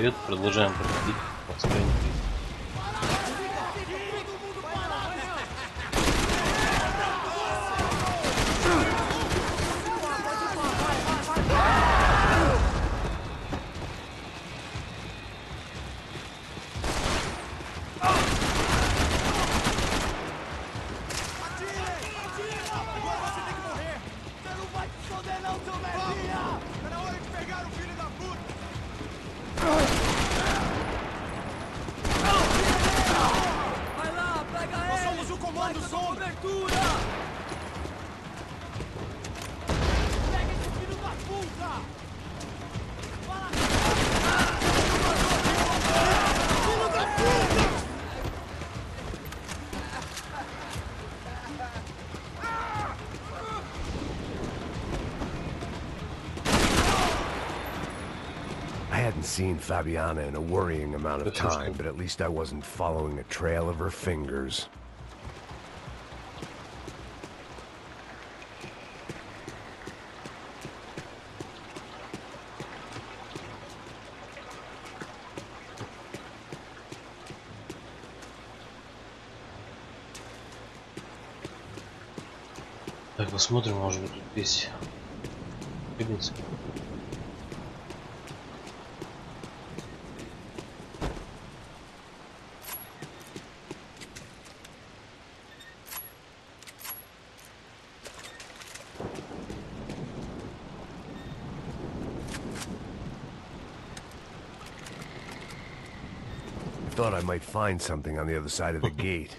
привет, продолжаем проходить построение. I hadn't seen Fabiana in a worrying amount of time, but at least I wasn't following a trail of her fingers. Так, посмотрим, может быть, тут есть принцип. I thought I might find something on the other side of the gate.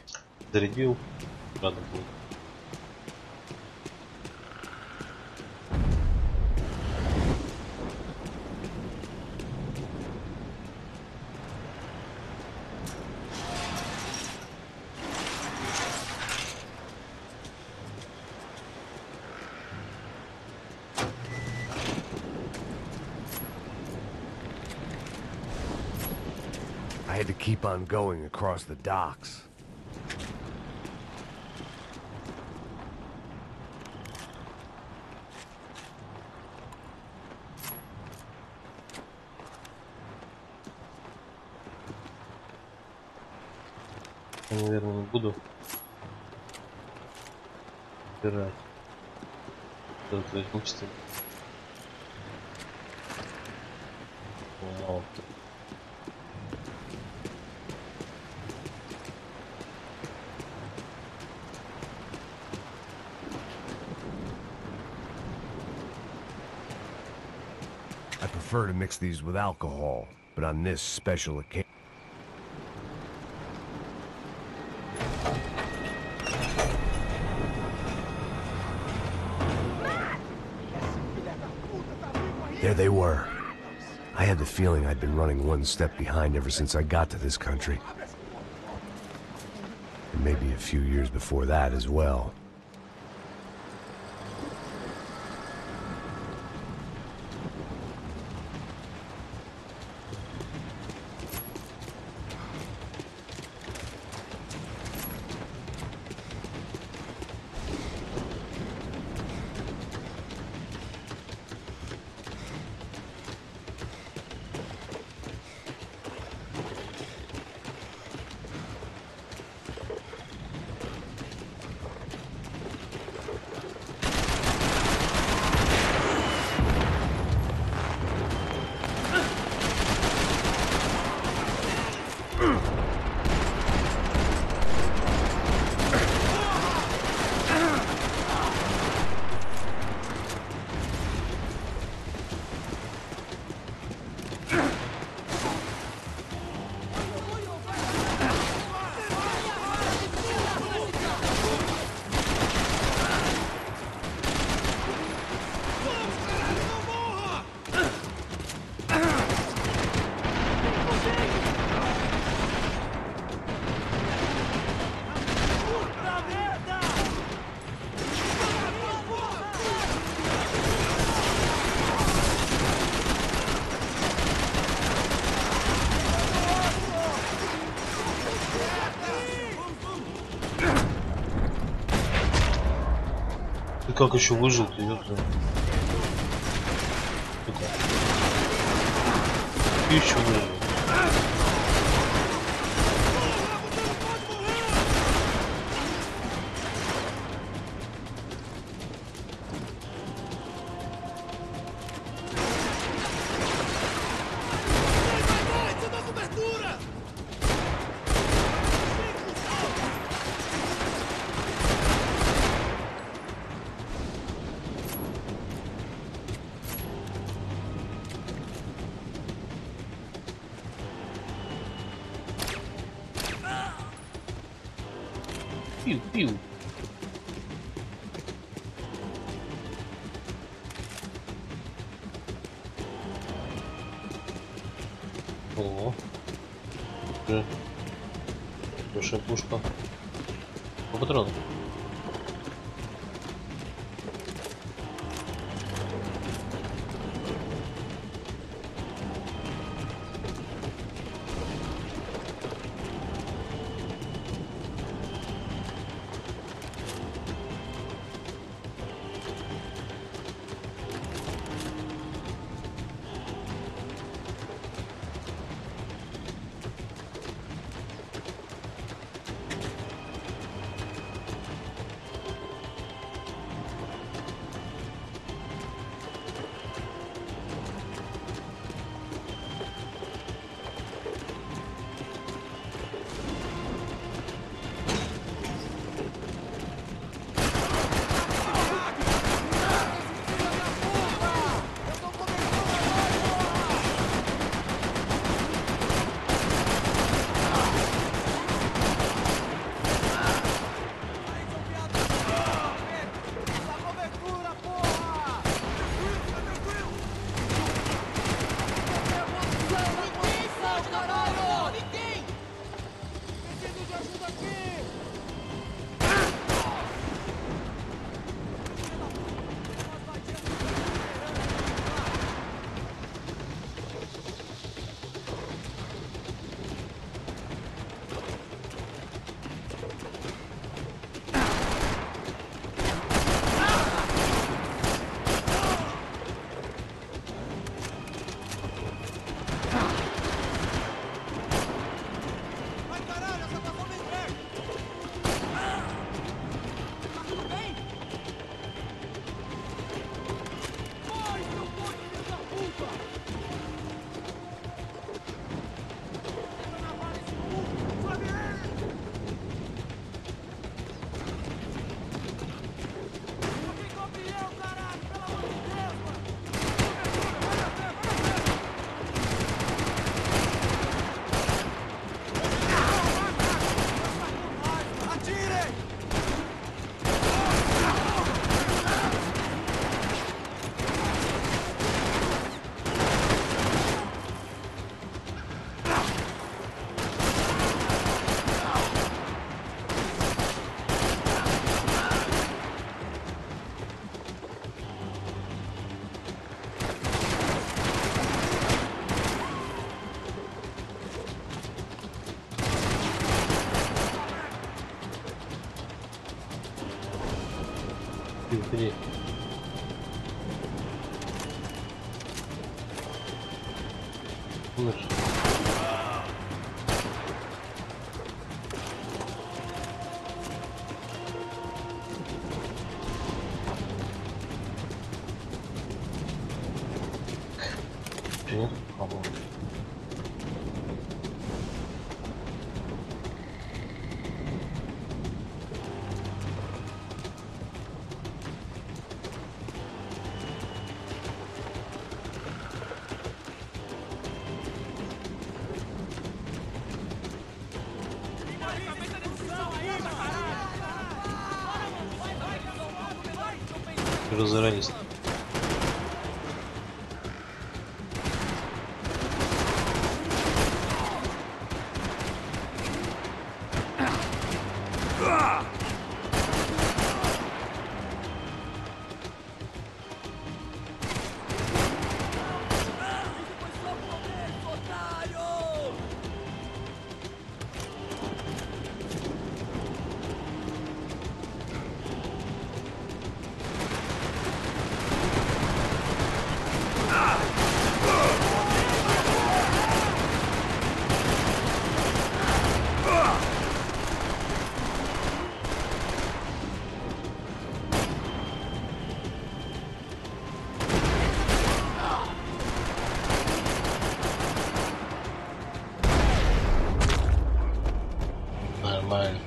Зарядил, правда, был. I had to keep on going across the docks. Я, наверное, не буду убирать это возьмичество. Вау. I prefer to mix these with alcohol, but on this special occasion... There they were. I had the feeling I'd been running one step behind ever since I got to this country. And maybe a few years before that as well. Ты как еще выжил, ты ёпта? Ты еще выжил. Piu, piu. О, уже хорошая пушка. По патрону. Впереди. Лучше. Привет, папа. Разорались. Нормально.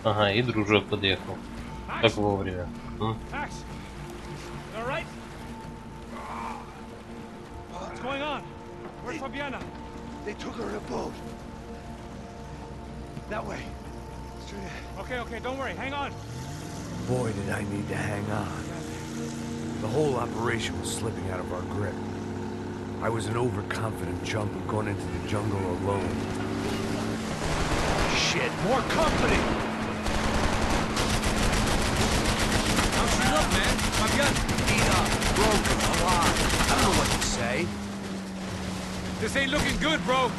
Ага, и дружок подъехал. Как вовремя. М? Max, you all right? What's going on? Where's Fabiana? They took her in a boat. That way. Straight ahead. Okay, don't worry. Hang on. Boy, did I need to hang on. The whole operation was slipping out of our grip. I was an overconfident chump who going into the jungle alone. Shit, more company! How's she look, man? Fabiana. Beat up, broken, alive. I don't know what to say. This ain't looking good, bro.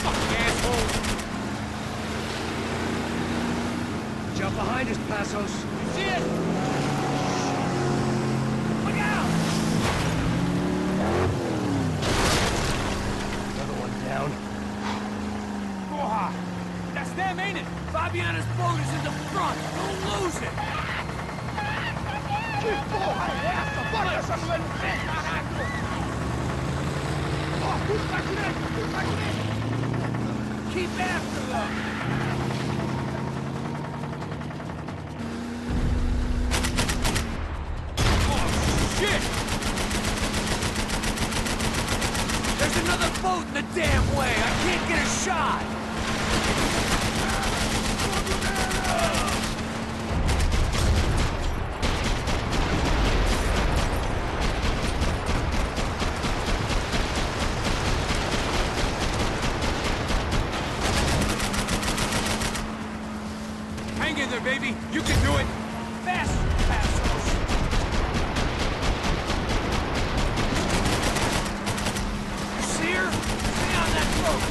Fucking asshole. Jump behind us, Passos. You see it? Look out! Another one down. Oh, that's them, ain't it? Fabiana's boat is in the front. Don't lose it. Keep after them. Oh, shit! There's another boat in the damn way. I can't get a shot. Hang in there, baby. You can do it. Faster, Passos. You see her? Stay on that boat.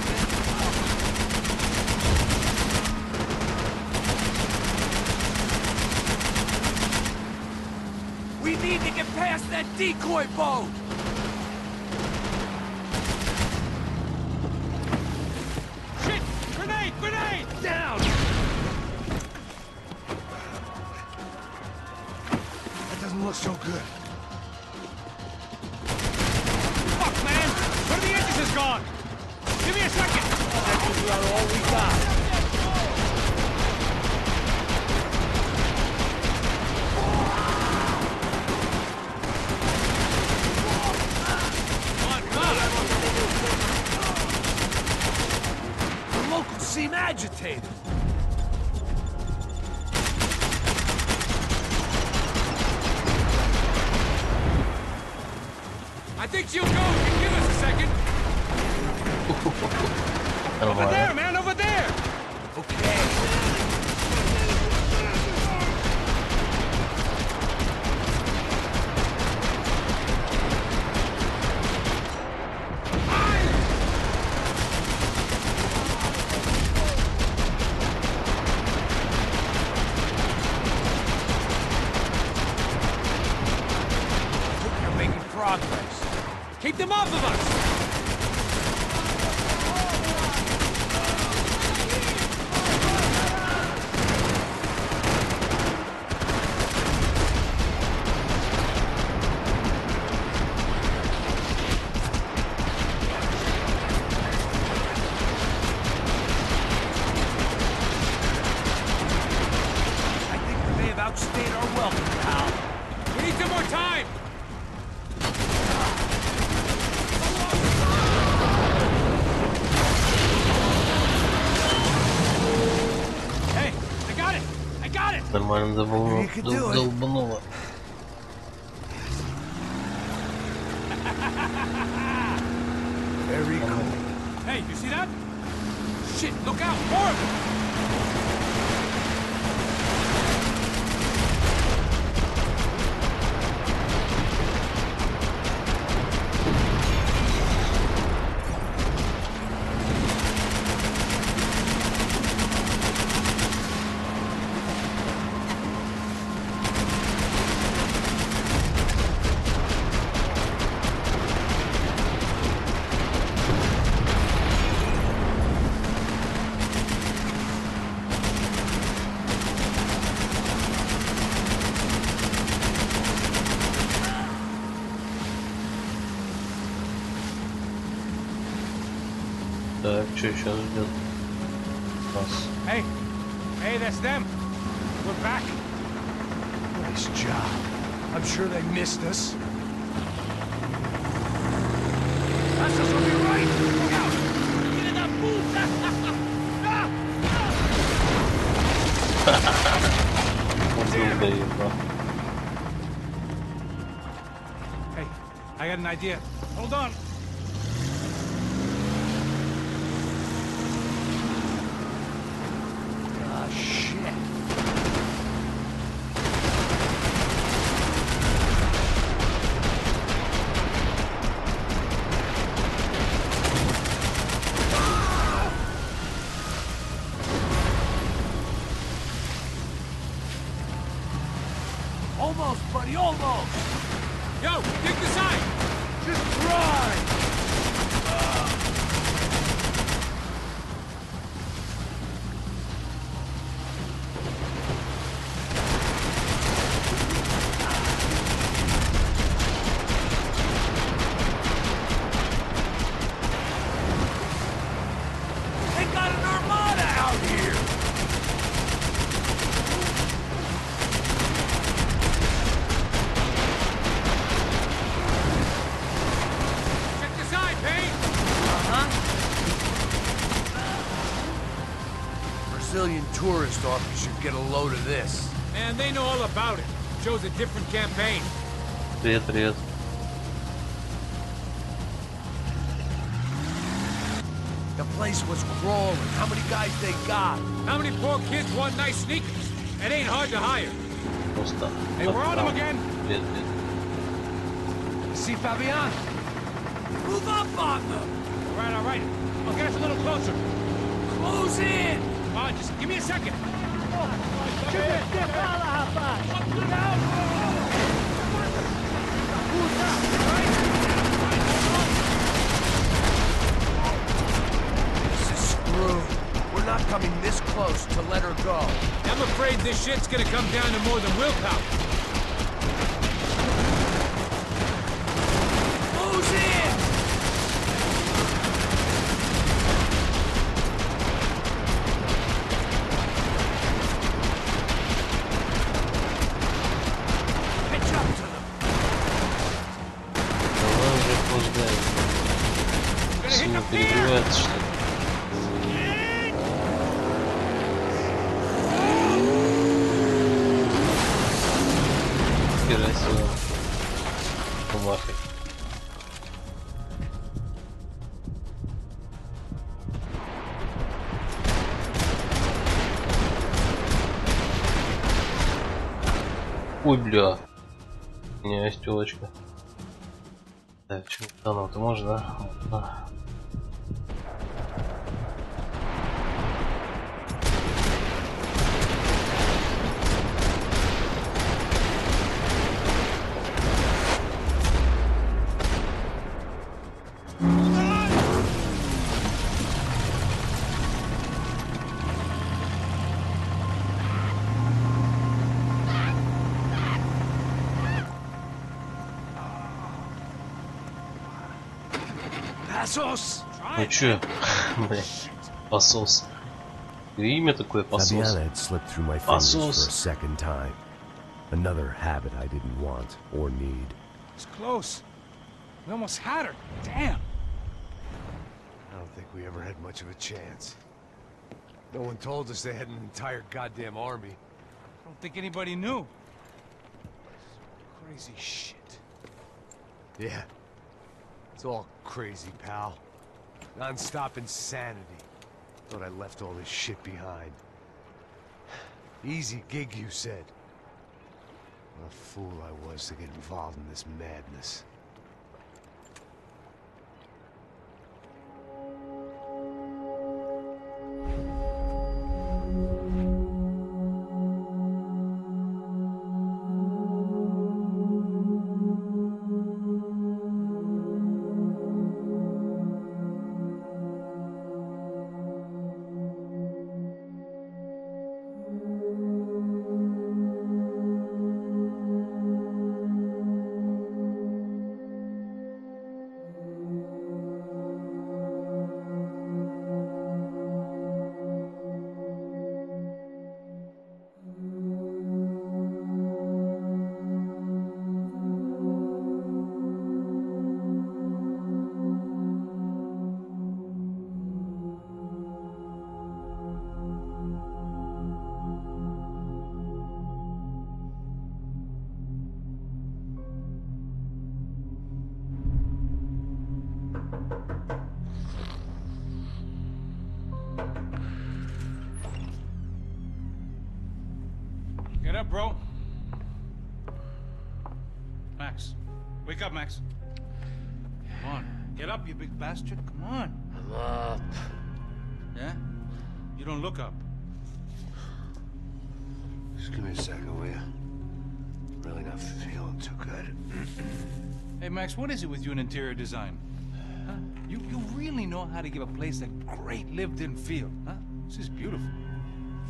We need to get past that decoy boat. Shit! Grenade! Grenade! Down. That doesn't look so good. Fuck, man! One of the engines is gone! Give me a second! That's about all we got. Come on, come on! The locals seem agitated. I think she'll go. Give us a second. Over there, man, over there! Okay. You're making progress. Keep them off of us! I think we may have outstayed our welcome, pal. We need some more time! Hey, I got it! I got it! Нормально You could do it. долбануло. Very cool. Hey, you see that? Shit, look out! More of them! Так, что сейчас ждет нас? Hey, that's them. We're back. Nice job. I'm sure they missed us. That's us on your right. Look out. Get in that booth. Hey, I got an idea. Hold on. Ah, shit. Almost, buddy, almost. Yo, dig the side. Just drive! They got an armada out here. Check the side, Payne. Brazilian tourist office should get a load of this. Man, they know all about it. Shows a different campaign. Привет, привет. The place was crawling. How many guys they got? How many poor kids want nice sneakers? It ain't hard to hire. Просто. Hey, we're on them again. Привет, привет. See Fabian? Move up on them. All right. I'll get us a little closer. Close in. Come on, just give me a second. This is screwed. We're not coming this close to let her go. I'm afraid this shit's gonna come down to more than willpower. Close in. Pitch up to them. Давай уже охлаждаем. Сильно перегревается, что ли? Хера себе. Помахай. Ой, бля. У меня есть телочка. Так, чемоданом ты можешь, да? Да. Passos! Ну чё, блядь, посос. Имя такое, посос. Fabiana had slipped through my fingers for a Passos. second time. Another habit I didn't want or need. It's close. We almost had her. Damn. I don't think we ever had much of a chance. No one told us they had an entire goddamn army. I don't think anybody knew. Crazy shit. Yeah. It's all crazy, pal. Non-stop insanity. Thought I left all this shit behind. Easy gig, you said. What a fool I was to get involved in this madness. Get up, bro. Max. Wake up, Max. Come on. Get up, you big bastard. Come on. I'm up. Yeah? You don't look up. Just give me a second, will you? Really not feeling too good. Hey, Max, what is it with you in interior design? Huh? You really know how to give a place a great lived-in feel, huh? This is beautiful.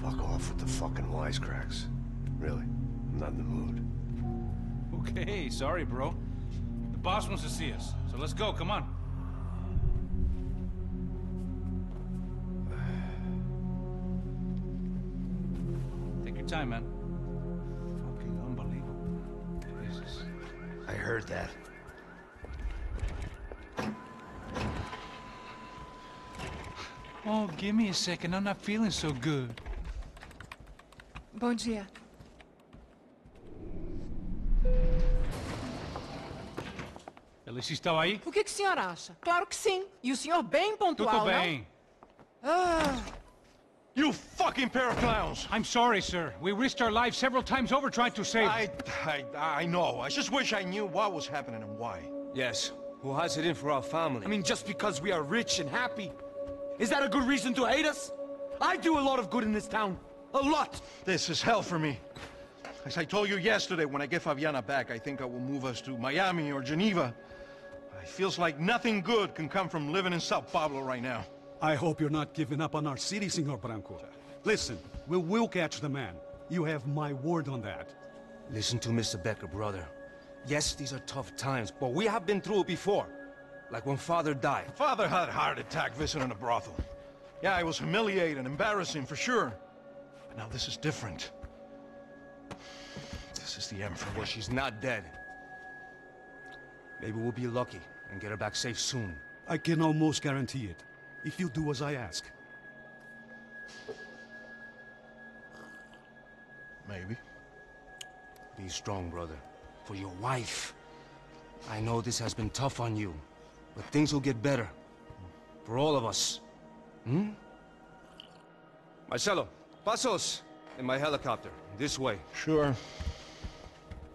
Fuck off with the fucking wisecracks. Really, I'm not in the mood. Okay, sorry, bro. The boss wants to see us, so let's go, come on. Take your time, man. Fucking unbelievable. Jesus. I heard that. Oh, give me a second. I'm not feeling so good. Bom dia. Alice estava aí? O que o senhor acha? Claro que sim. E o senhor bem pontual, Tudo bem. You fucking pair of clowns! I'm sorry, sir. We risked our lives several times over trying to save... I know. I just wish I knew what was happening and why. Yes. Who has it in for our family? I mean, just because we are rich and happy. Is that a good reason to hate us? I do a lot of good in this town. A lot! This is hell for me. As I told you yesterday, when I get Fabiana back, I think I will move us to Miami or Geneva. It feels like nothing good can come from living in Sao Paulo right now. I hope you're not giving up on our city, Senor Branco. Listen, we will catch the man. You have my word on that. Listen to Mr. Becker, brother. Yes, these are tough times, but we have been through it before. Like when Father died. Father had a heart attack visiting a brothel. Yeah, it was humiliating, embarrassing, for sure. But now this is different. This is the end for me. Well, she's not dead. Maybe we'll be lucky and get her back safe soon. I can almost guarantee it, if you do as I ask. Maybe. Be strong, brother. For your wife. I know this has been tough on you, but things will get better. For all of us. Hmm? Marcelo, pasos in my helicopter. This way. Sure.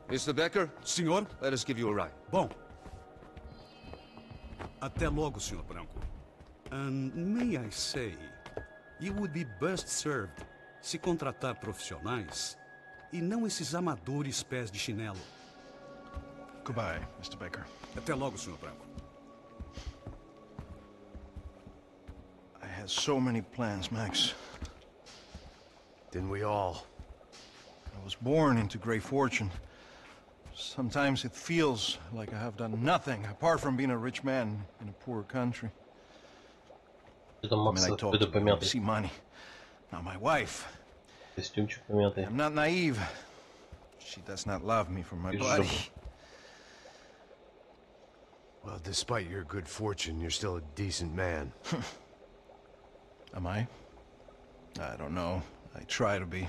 Mr. Becker, Senhor? let us give you a ride. Bom. Até logo, Senhor Branco. And may I say, you would be best served se contratar profissionais e não esses amadores pés de chinelo. Goodbye, Mr. Baker. Até logo, Senhor Branco. I had so many plans, Max. Didn't we all? I was born into great fortune. Sometimes it feels like I have done nothing apart from being a rich man in a poor country. Что там I mean, I Макс talk какой-то to помятый. see money. Now my wife, Костюмчик помятый. I'm not naive. She does not love me for my Из body. жопы. Well, despite your good fortune, you're still a decent man. Am I? I don't know. I try to be.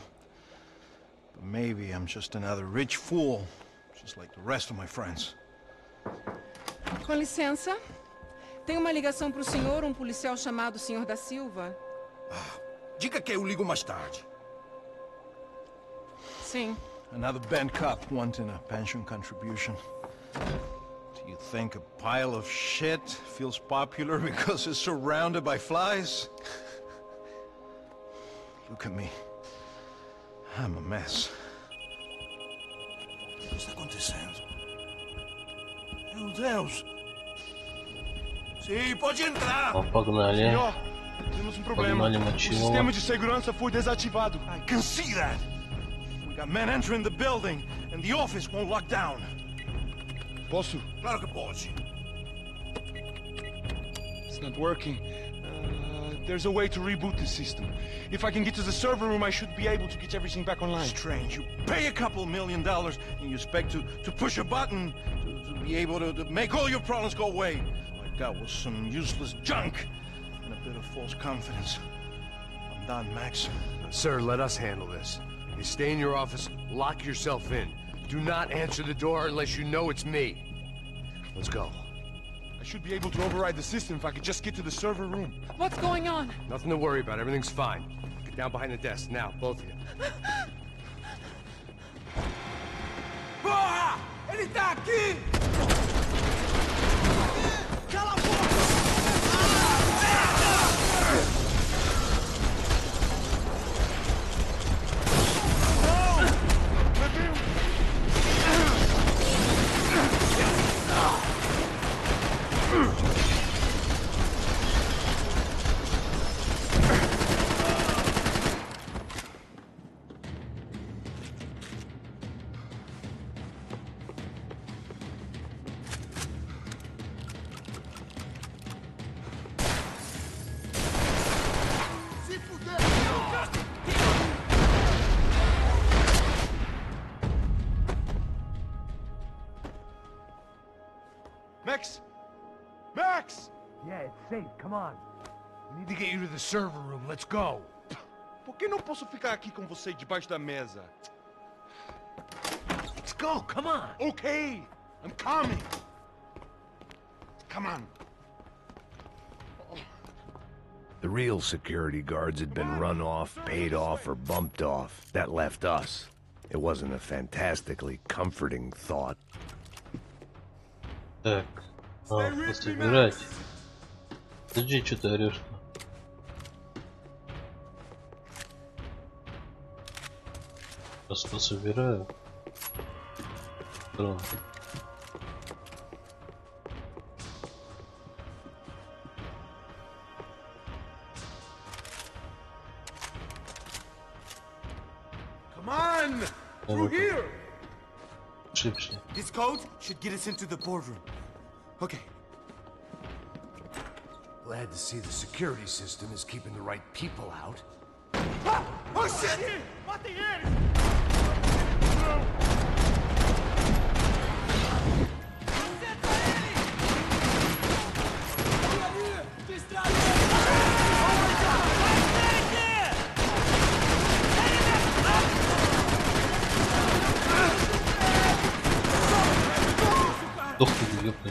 But maybe I'm just another rich fool, just like the rest of my friends. Com licença. Tem uma ligação para o senhor, um policial chamado Senhor da Silva. Diga que eu ligo mais tarde. Sim. Another band cop wanting a pension contribution. Do you think a pile of shit feels popular because it's surrounded by flies? Look at me. I'm a mess. O que está acontecendo? Meu Deus! Sim, pode entrar! Ó, pognali. Senhor, temos problema. Pognali O mochila. sistema de segurança foi desativado. I can see that! We got men entering the building, and the office won't lock down. Posso? Claro que pode. It's not working. There's a way to reboot the system. If I can get to the server room, I should be able to get everything back online. Strange. You pay a couple $1 million, and you expect to push a button to be able to make all your problems go away. All I got was some useless junk and a bit of false confidence. I'm done, Max. Sir, let us handle this. You stay in your office, lock yourself in. Do not answer the door unless you know it's me. Let's go. I should be able to override the system if I could just get to the server room. What's going on? Nothing to worry about. Everything's fine. Get down behind the desk. Now, both of you. Porra! Ele tá aqui! Cala a boca! Max! Max! Yeah, it's safe. Come on. We need to get you to the server room. Let's go. Por que não posso ficar aqui com você debaixo da mesa? Let's go. Come on. Okay, I'm coming. Come on. The real security guards had been run off, paid off, or bumped off. That left us. It wasn't a fantastically comforting thought. Так, пособирать. Подожди, что ты орешь? Сейчас пособираю. Патрон. Come on! Through here! Шибче. This code should get us into the boardroom. Okay. Glad to see the security system is keeping the right people out. Ah! Oh shit! What the hell? Сдох ты, ёпта.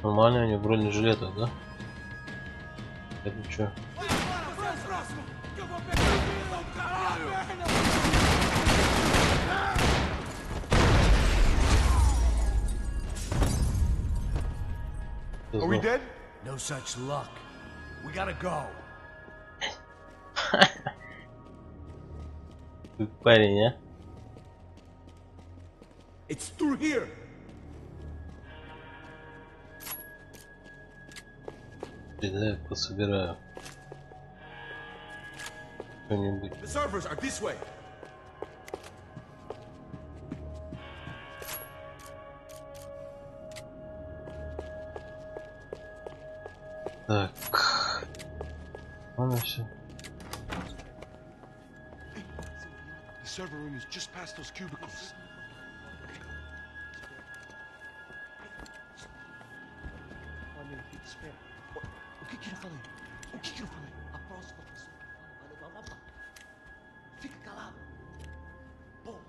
Нормально они в бронежилетах, да? Это чё? Are we dead? No such luck. We gotta go. Парень, а? It's through here. Да, пособираю. Что-нибудь. The servers are this way. Так. Ладно, все. The server room is just past those cubicles. O que eu falei? O que eu falei? A próxima pessoa vai levar uma bala. Fica calado. Bom.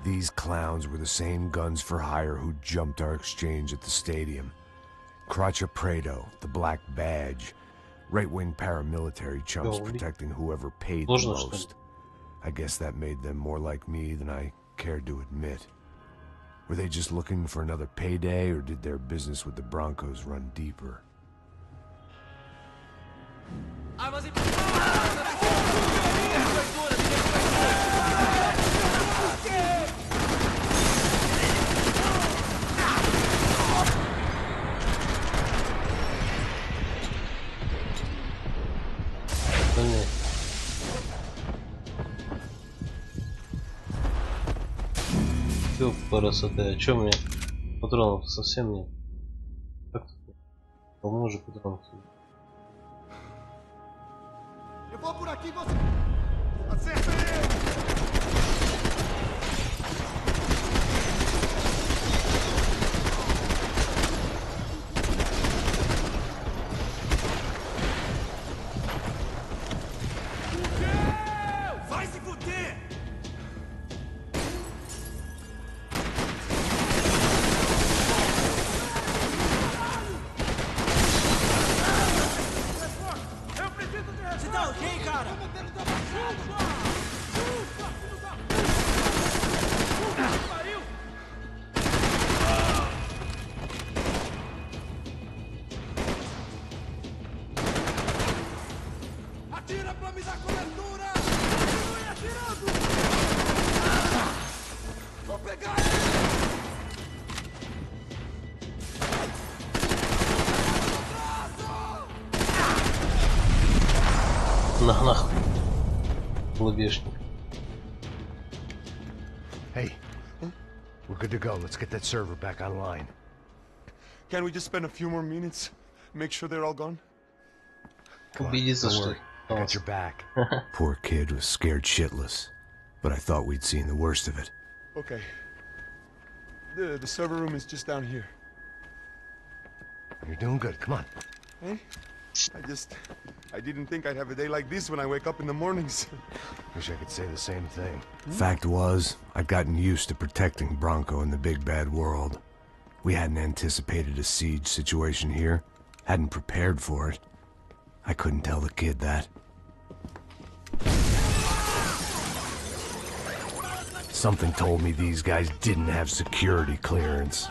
These clowns were the same guns for hire who jumped our exchange at the stadium. Crotcha Prado, the Black Badge. Right-wing paramilitary chumps protecting whoever paid the most. I guess that made them more like me than I cared to admit. Were they just looking for another payday, or did their business with the Broncos run deeper? Все, красота. А чё мне? Патронов совсем нет. Как тут? Поможет патронов. Eu vou por aqui, você. Acerta ele! лобешник. Hey, we're good to go. Let's get that server back online. Can't we just spend a few more minutes? Make sure they're all gone? Come on, Убедиться, don't что... worry. I got your back. Poor kid was scared shitless, but I thought we'd seen the worst of it. Okay. The server room is just down here. You're doing good. Come on. Hey? I didn't think I'd have a day like this when I wake up in the mornings. Wish I could say the same thing. Fact was, I'd gotten used to protecting Bronco in the big bad world. We hadn't anticipated a siege situation here. Hadn't prepared for it. I couldn't tell the kid that. Something told me these guys didn't have security clearance.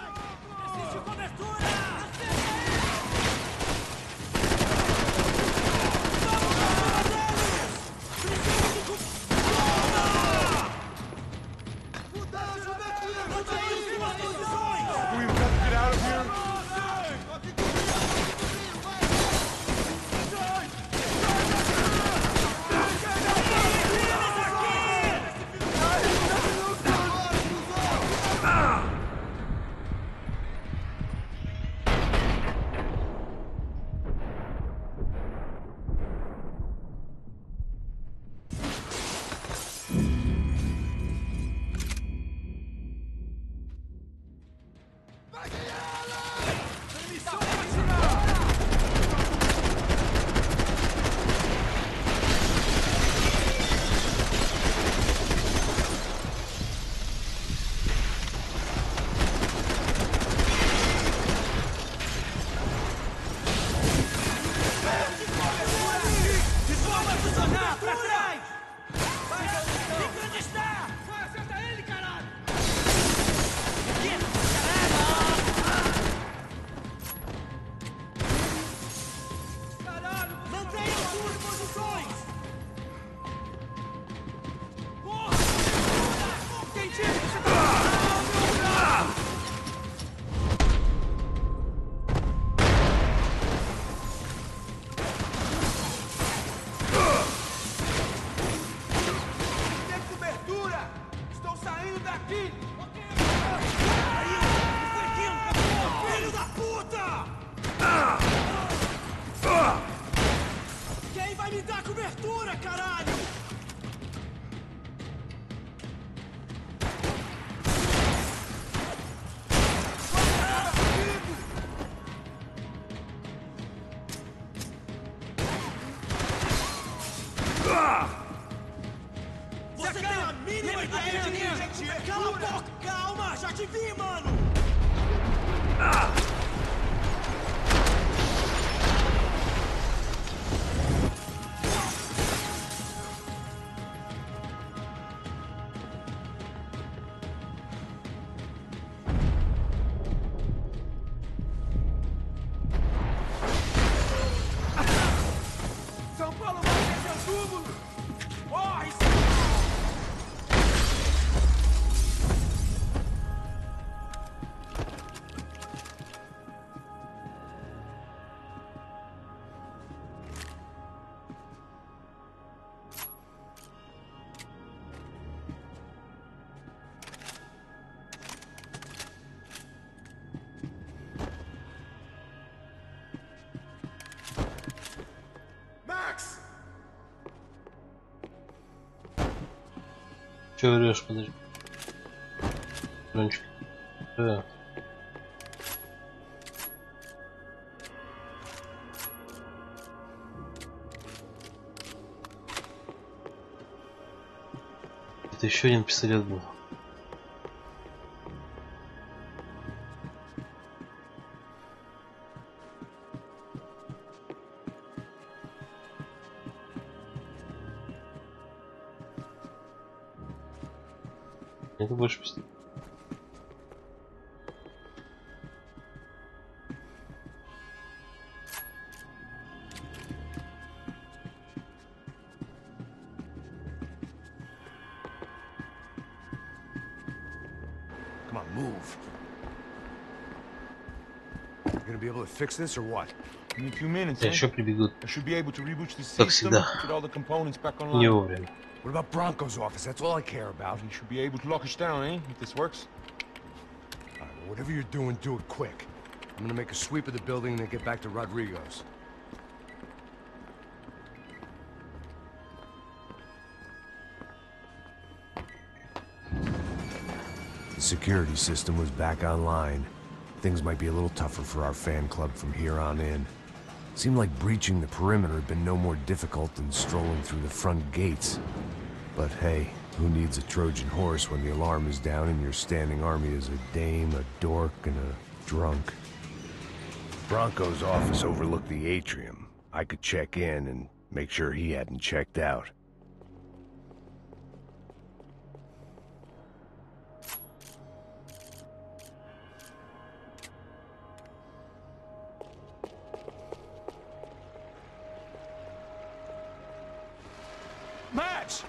Че врешь, подожди. Дрончик. Да. Это еще один пистолет был. Это больше пистолет. Come on, move. You gonna be able to fix this or what? In a few minutes, Еще прибегут. I should be able to reboot the Как system, всегда. get all the components back Не online. вовремя. What about Bronco's office? That's all I care about. You should be able to lock us down, eh? If this works. All right, well, whatever you're doing, do it quick. I'm gonna make a sweep of the building and then get back to Rodrigo's. The security system was back online. Things might be a little tougher for our fan club from here on in. Seemed like breaching the perimeter had been no more difficult than strolling through the front gates. But hey, who needs a Trojan horse when the alarm is down and your standing army is a dame, a dork, and a drunk? Bronco's office overlooked the atrium. I could check in and make sure he hadn't checked out. Max!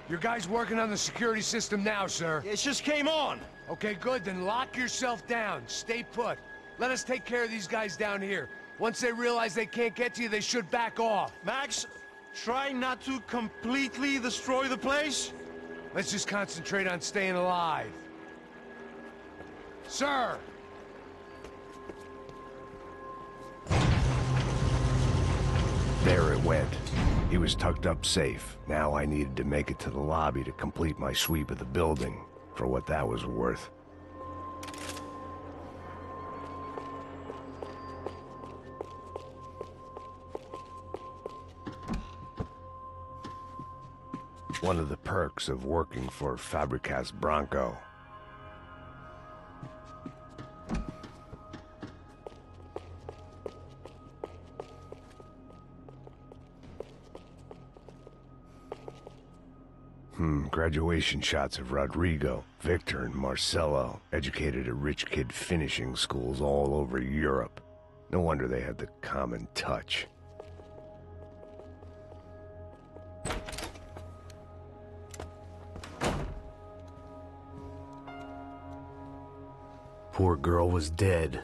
Your guys working on the security system now, sir. It just came on! Okay, good, then lock yourself down. Stay put. Let us take care of these guys down here. Once they realize they can't get to you, they should back off. Max, try not to completely destroy the place. Let's just concentrate on staying alive. Sir! There it went. He was tucked up safe. Now I needed to make it to the lobby to complete my sweep of the building, for what that was worth. One of the perks of working for Fabricas Bronco. Graduation shots of Rodrigo, Victor, and Marcelo, educated at rich kid finishing schools all over Europe. No wonder they had the common touch. Poor girl was dead.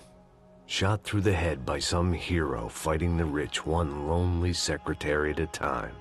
Shot through the head by some hero fighting the rich one lonely secretary at a time.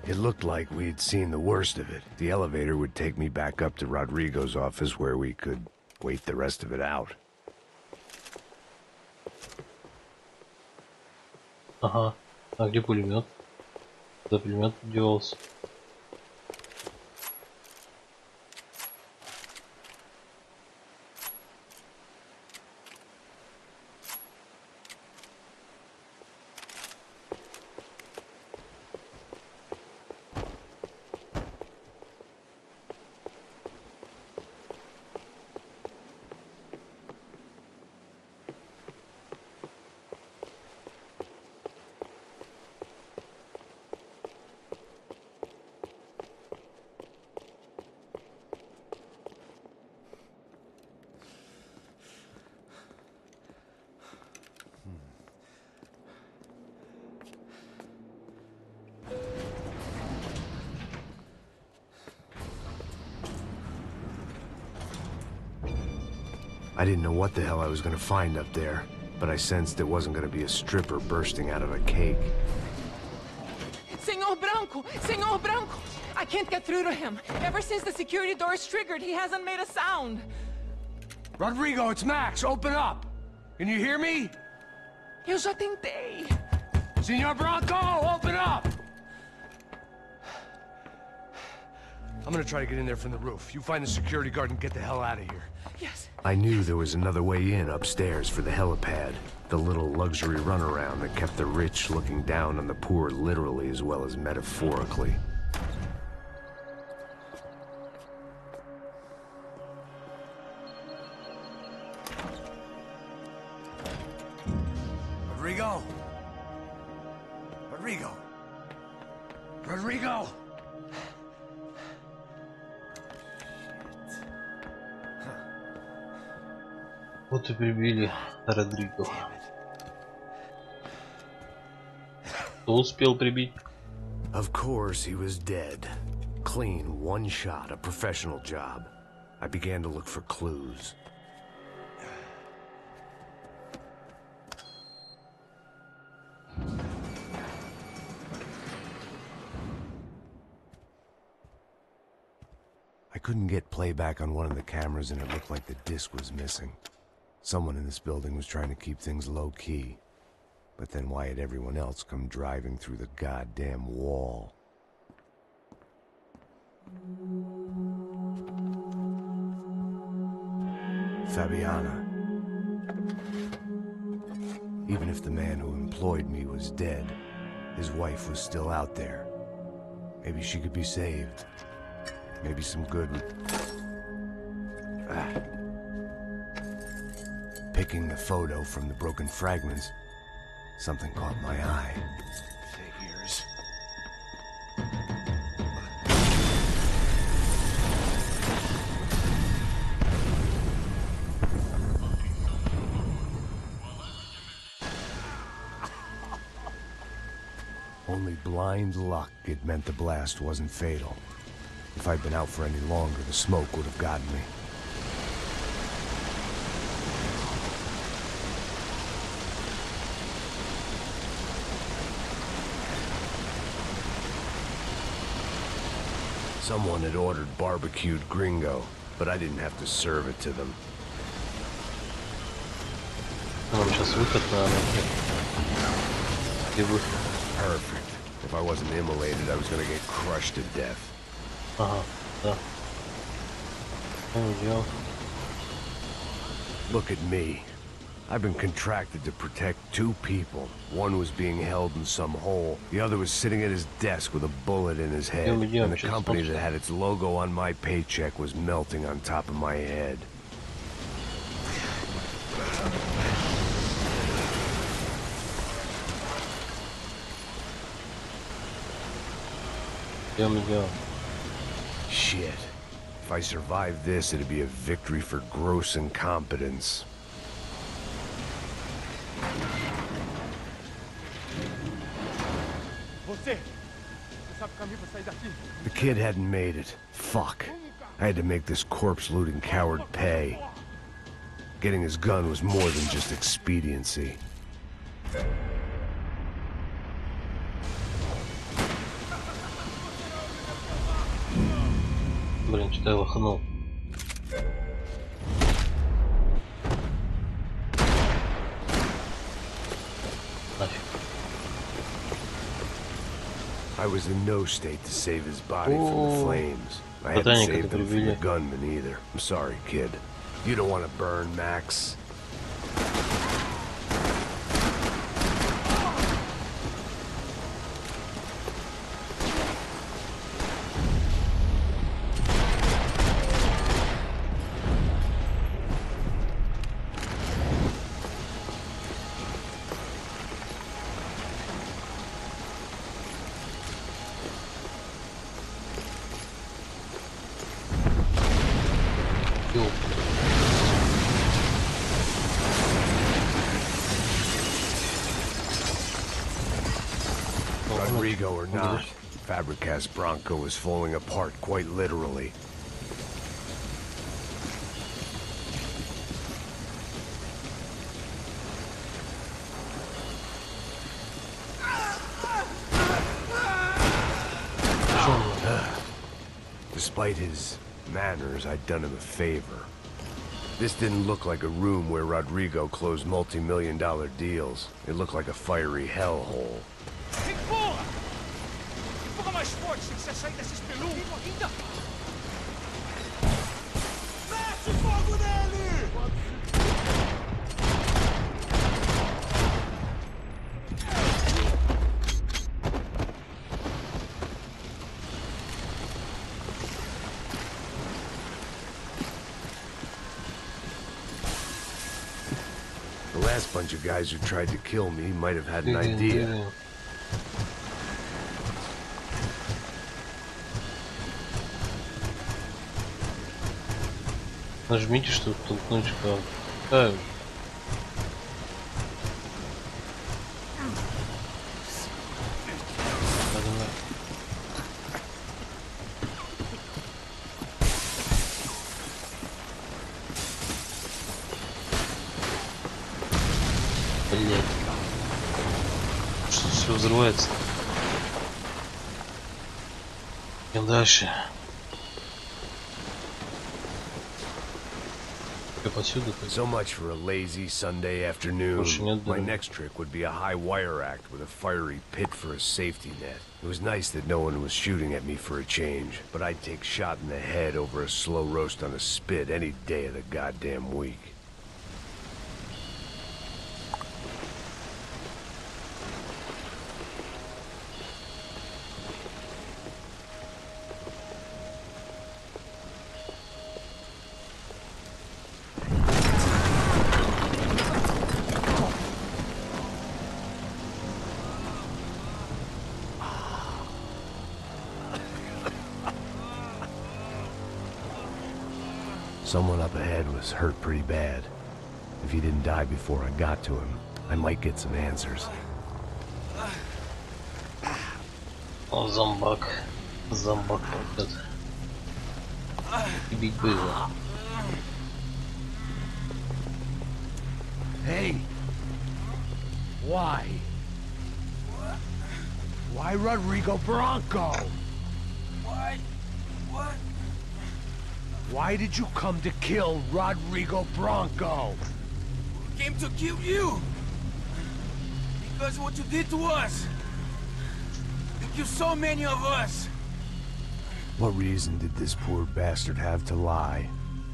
It looked like we'd seen the worst of it. The elevator would take me back up to Rodrigo's office where we could wait the rest of it out. Ага. А где пулемет? За пулемет делался. I didn't know what the hell I was gonna find up there, but I sensed it wasn't gonna be a stripper bursting out of a cake. Senor Branco! Senor Branco! I can't get through to him. Ever since the security door is triggered, he hasn't made a sound. Rodrigo, it's Max. Open up. Can you hear me? Eu já tentei. Senor Branco, open up! I'm gonna try to get in there from the roof. You find the security guard and get the hell out of here. Yes. I knew there was another way in upstairs for the helipad. The little luxury runaround that kept the rich looking down on the poor literally as well as metaphorically. Rodrigo! Rodrigo! Rodrigo! Вот и прибили Родриго. Кто успел прибить? Of course, he was dead. Clean, one shot, a professional job. I began to look for clues. I couldn't get playback on one of the cameras and it looked like the disc was missing. Someone in this building was trying to keep things low-key. But then why had everyone else come driving through the goddamn wall? Fabiana. Even if the man who employed me was dead, his wife was still out there. Maybe she could be saved. Maybe some good would... Picking the photo from the broken fragments, something caught my eye. Figures. Only blind luck it meant the blast wasn't fatal. If I'd been out for any longer, the smoke would have gotten me. Someone had ordered barbecued gringo, but I didn't have to serve it to them. Нам сейчас выход надо найти. Где выход? Perfect. If I wasn't immolated, I was gonna get crushed to death. Ага, да. Ну, идем. Look at me. I've been contracted to protect two people. One was being held in some hole. The other was sitting at his desk with a bullet in his head. And the company that had its logo on my paycheck was melting on top of my head. Идем. Shit. If I survived this, it'd be a victory for gross incompetence. The kid hadn't made it. Fuck. I had to make this corpse-looting coward pay. Getting his gun was more than just expediency. Блин, что-то я лоханул. Нафиг. I was in no state to save his body from the flames. I hadn't saved him from the gunman either. I'm sorry, kid. You don't want to burn, Max. Rodrigo or not, Fabricas Bronco was falling apart quite literally. Despite his manners, I'd done him a favor. This didn't look like a room where Rodrigo closed multi-million-dollar deals. It looked like a fiery hellhole. Empurra! Empurra mais forte se quiser sair dessa espelunca. Ainda! Mete fogo nele! The last bunch of guys who tried to kill me might have had an idea. Нажмите, чтобы толкнуть шкаф. Ставим. Блять. Что все взрывается? Идем дальше. So much for a lazy Sunday afternoon. My next trick would be a high wire act with a fiery pit for a safety net. It was nice that no one was shooting at me for a change, but I'd take shot in the head over a slow roast on a spit any day of the goddamn week. Someone up ahead was hurt pretty bad. If he didn't die before I got to him, I might get some answers. О, зомбак. Зомбак вот это. Бить было. Hey! Why? Why Rodrigo Bronco? Why? What? Why did you come to kill Rodrigo Bronco? We came to kill you! Because of what you did to us! You killed so many of us! What reason did this poor bastard have to lie?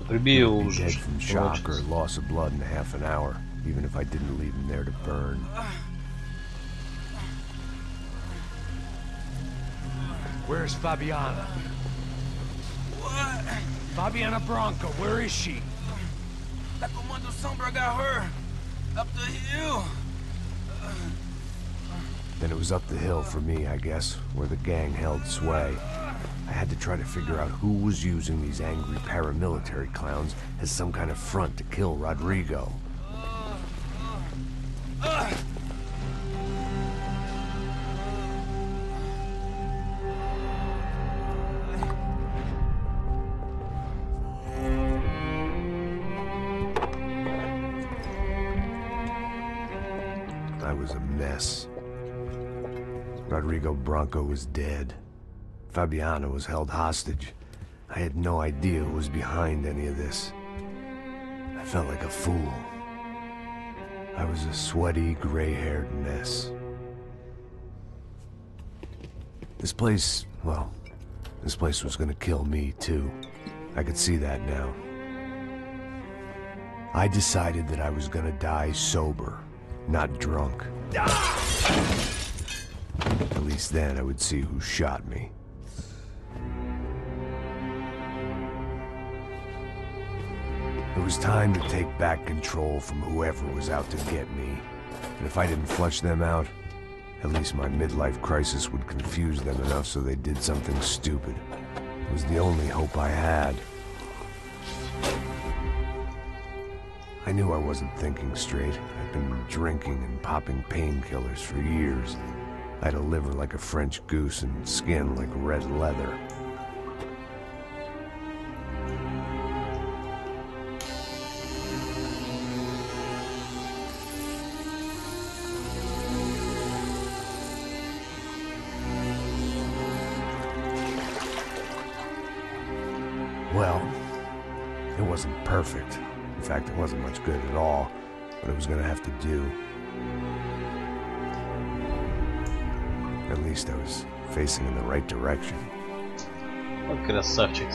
Приби He его would be уже. dead from shock or loss of blood in half an hour, even if I didn't leave him there to burn. Where's Fabiana? What? Fabiana Bronco, where is she? La Comando Sombra got her! Up the hill! Then it was up the hill for me, I guess, where the gang held sway. I had to try to figure out who was using these angry paramilitary clowns as some kind of front to kill Rodrigo. I was a mess. Rodrigo Bronco was dead. Fabiana was held hostage. I had no idea who was behind any of this. I felt like a fool. I was a sweaty, gray-haired mess. This place, well, this place was gonna kill me, too. I could see that now. I decided that I was gonna die sober, not drunk. At least then I would see who shot me. It was time to take back control from whoever was out to get me. And if I didn't flush them out, at least my midlife crisis would confuse them enough so they did something stupid. It was the only hope I had. I knew I wasn't thinking straight. I'd been drinking and popping painkillers for years. I had a liver like a French goose and skin like red leather. Well, it wasn't perfect. In fact, it wasn't much good at all, but it was gonna have to do. At least I was facing in the right direction. Вот красавчик.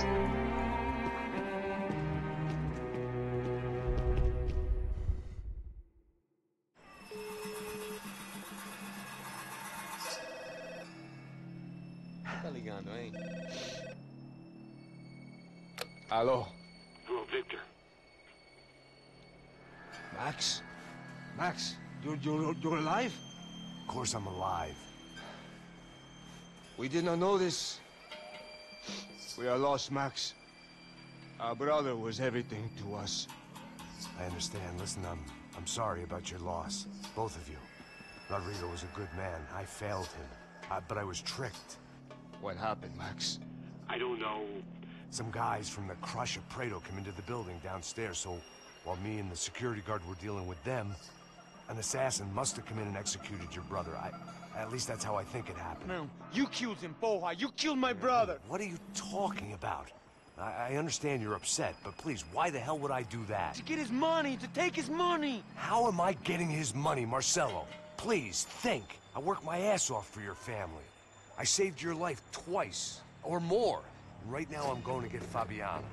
Tá ligando, hein? Alô? Hello, Victor. Max? Max, you're alive? Of course I'm alive. We did not know this. We are lost, Max. Our brother was everything to us. I understand. Listen, I'm sorry about your loss. Both of you. Rodrigo was a good man. I failed him. But I was tricked. What happened, Max? I don't know. Some guys from the Crush of Prado came into the building downstairs, so while me and the security guard were dealing with them, an assassin must have come in and executed your brother. At least that's how I think it happened. No, you killed him, Poha. You killed my brother. What are you talking about? I understand you're upset, but please, why the hell would I do that? To get his money, to take his money. How am I getting his money, Marcelo? Please, think. I worked my ass off for your family. I saved your life twice, or more. And right now I'm going to get Fabiana.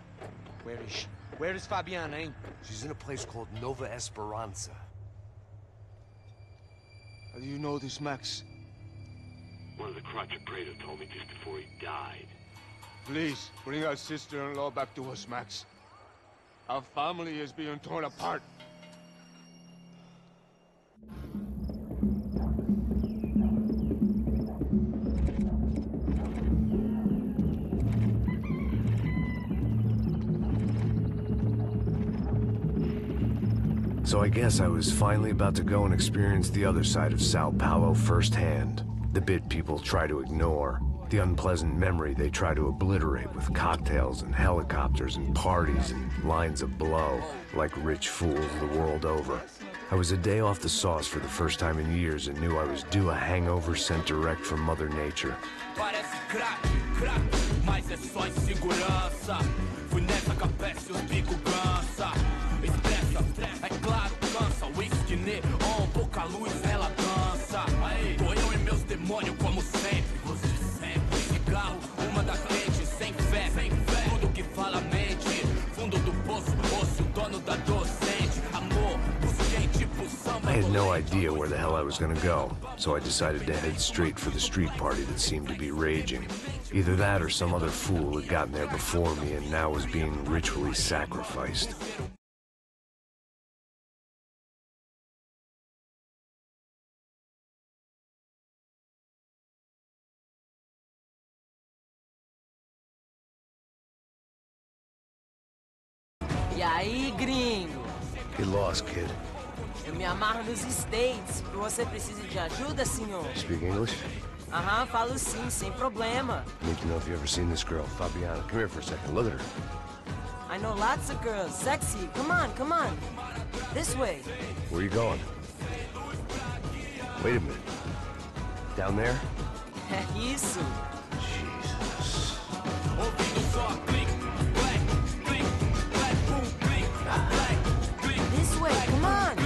Where is she? Where is Fabiana, eh? She's in a place called Nova Esperanza. How do you know this, Max? One of the Crotch of Prado told me just before he died. Please, bring our sister-in-law back to us, Max. Our family is being torn apart. So I guess I was finally about to go and experience the other side of Sao Paulo firsthand. The bit people try to ignore. The unpleasant memory they try to obliterate with cocktails and helicopters and parties and lines of blow, like rich fools the world over. I was a day off the sauce for the first time in years and knew I was due a hangover sent direct from Mother Nature. Parece crack, crack, mas é só insegurança. Fui nessa capeste, os bico cansa. Estressa, é claro, cansa. Whisky, neon, pouca luz, ela dança. Tô eu e meus demônios como sempre. Você sempre. Cigarro, uma da frente, sem fé, sem fé. Tudo que fala mente. Fundo do poço, osso, dono da docente. Amor, busquei tipo samba. I had no idea where the hell I was gonna go, so I decided to head straight for the street party that seemed to be raging. Either that or some other fool had gotten there before me and now was being ritually sacrificed. E aí, gringo? Get lost, kid. Eu me amarro nos States. Você precisa de ajuda, senhor? Speak English? Aham, falo sim, sem problema. Need to know if you ever seen this girl, Fabiana. Come here for a second. Look at her. I know lots of girls. Sexy. Come on, come on. This way. Where are you going? Wait a minute. Down there? É isso. Jesus. This way, come on.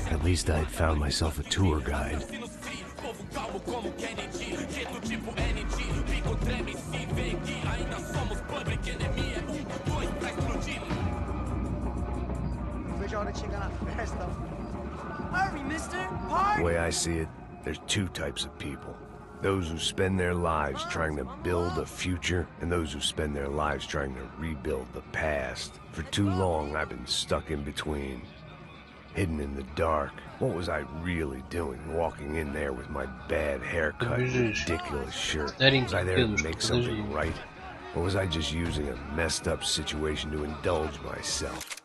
At least I'd found myself a tour guide. Hurry, mister. The Hurry. way I see it, there's two types of people. Those who spend their lives trying to build a future, and those who spend their lives trying to rebuild the past. For too long, I've been stuck in between. Hidden in the dark. What was I really doing, walking in there with my bad haircut and ridiculous shirt? Was I there to make something right? Or was I just using a messed up situation to indulge myself?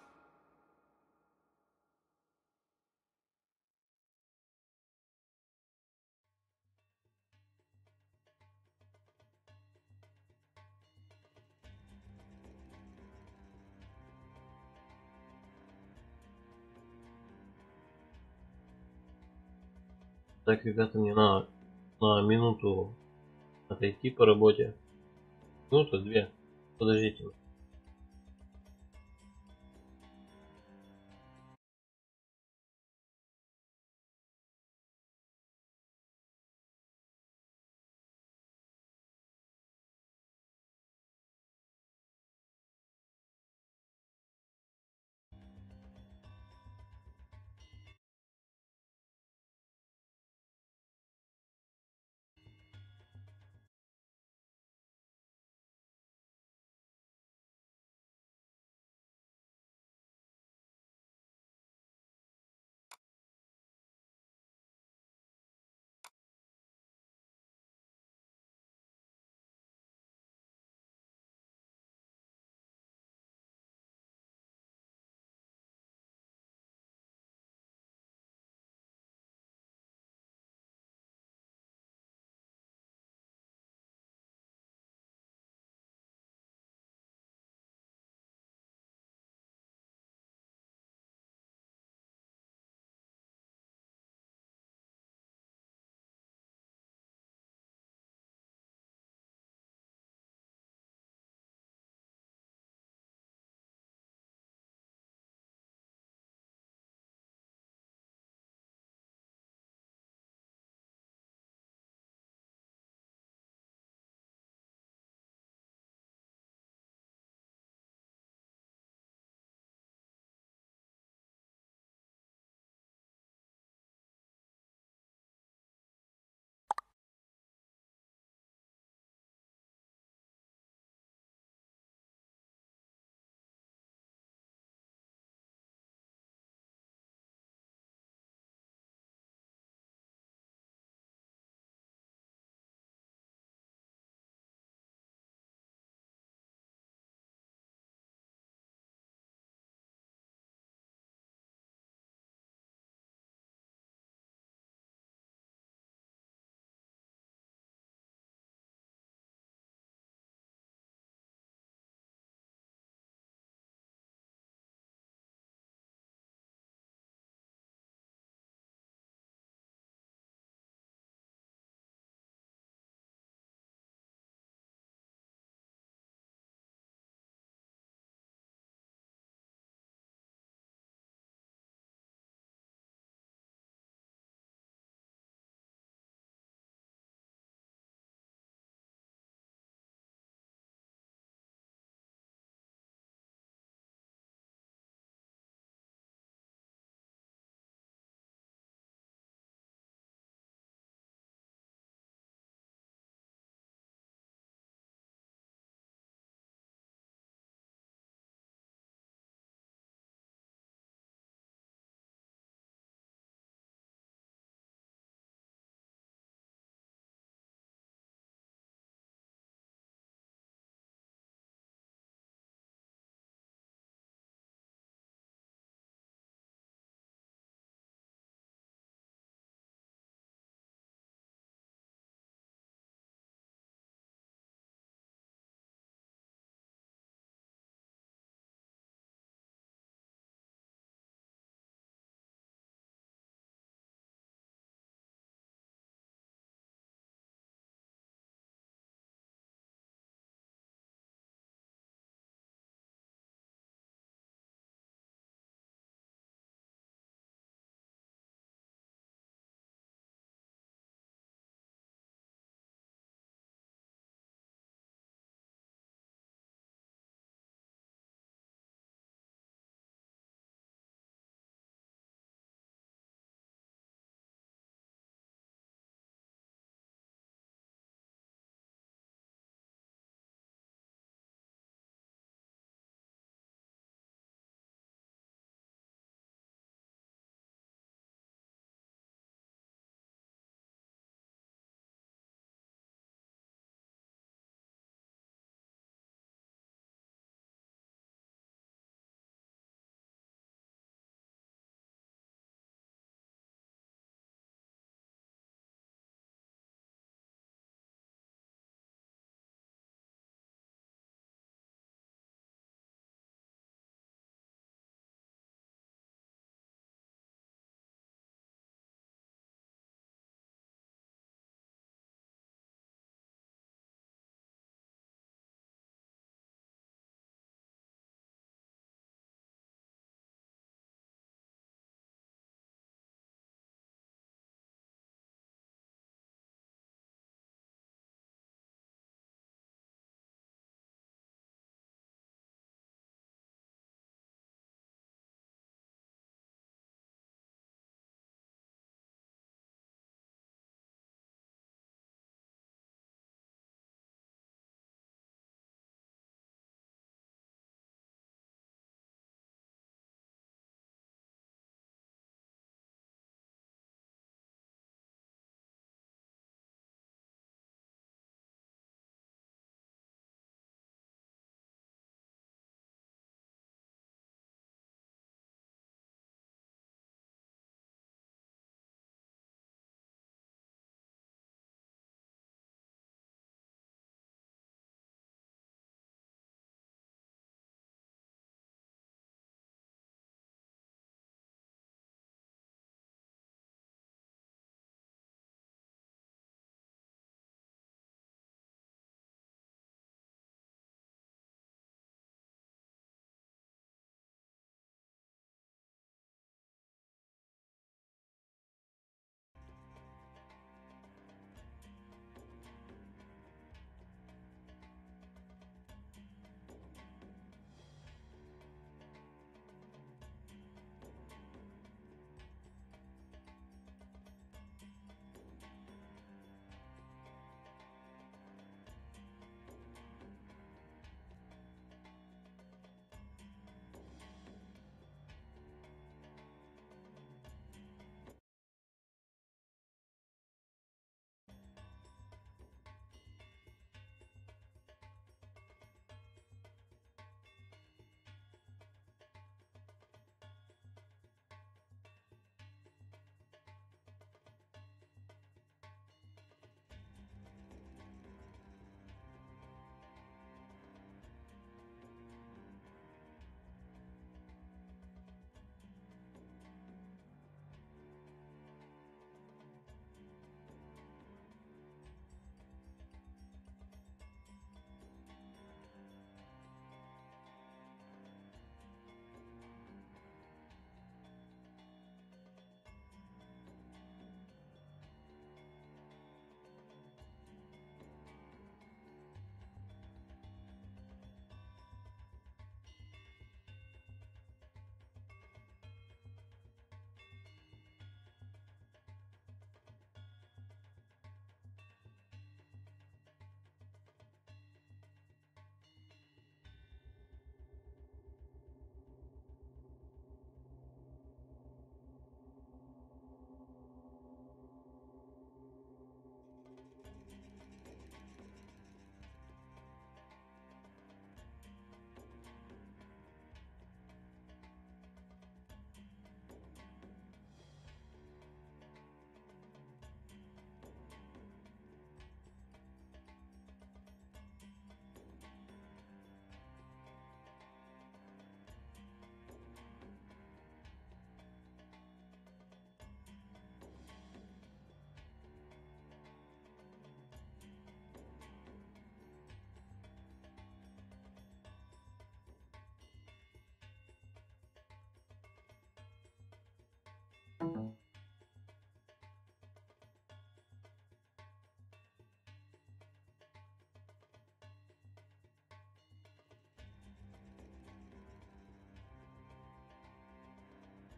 Так, ребята, мне надо на минуту отойти по работе. Минуту, две. Подождите.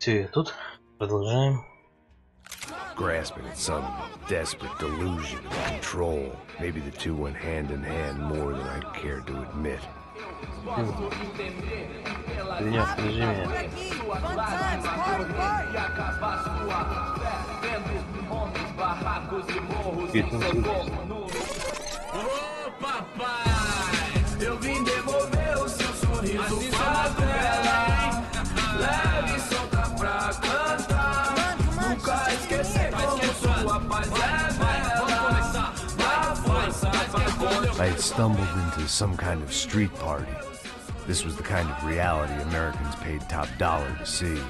Все, тут продолжаем. Grasping at some desperate delusion of control. Maybe the two went hand in hand more than I cared to admit. Меня в режиме. Eu vim devolver o seu sorriso pra tela. Leve e solta pra cantar. Nunca esquecer como sua paz é bela. Dá força pra I had stumbled into some kind of street party. This was the kind of reality Americans paid top dollar to see.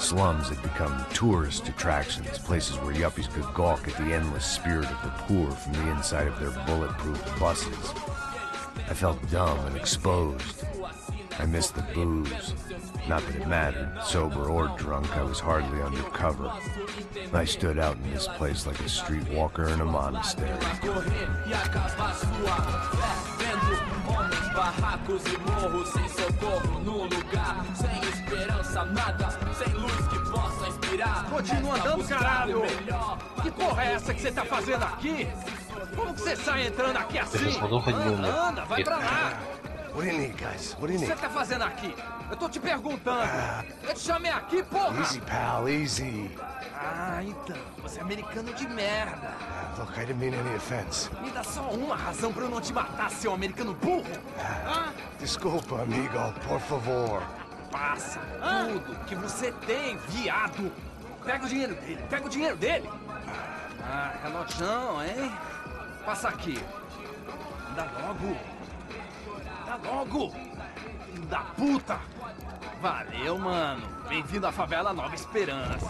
Slums had become tourist attractions, places where yuppies could gawk at the endless spirit of the poor from the inside of their bulletproof buses. I felt dumb and exposed. I missed the booze. Not that it mattered. Sober or drunk, I was hardly undercover. I stood out in this place like a streetwalker in a monastery. barracos e morros sem socorro no lugar, sem esperança, nada, sem luz que possa inspirar. Continua andando, caralho! Que porra é essa que você tá fazendo aqui? Como que você sai entrando aqui assim? Anda, vai pra lá! What do you need, guys? What do you O que need? você tá fazendo aqui? Eu tô te perguntando. Eu te chamei aqui, porra! Easy, pal, easy. Ah, então. Você é americano de merda. Look, I didn't mean any offense. Me dá só uma razão pra eu não te matar, seu americano burro. Desculpa, amigo, por favor. Passa tudo que você tem, viado. Pega o dinheiro dele, pega o dinheiro dele. Ah, relojão, hein? Passa aqui. Dá logo. Dá logo. Filho da puta. Valeu, mano. Bem-vindo à favela Nova Esperança.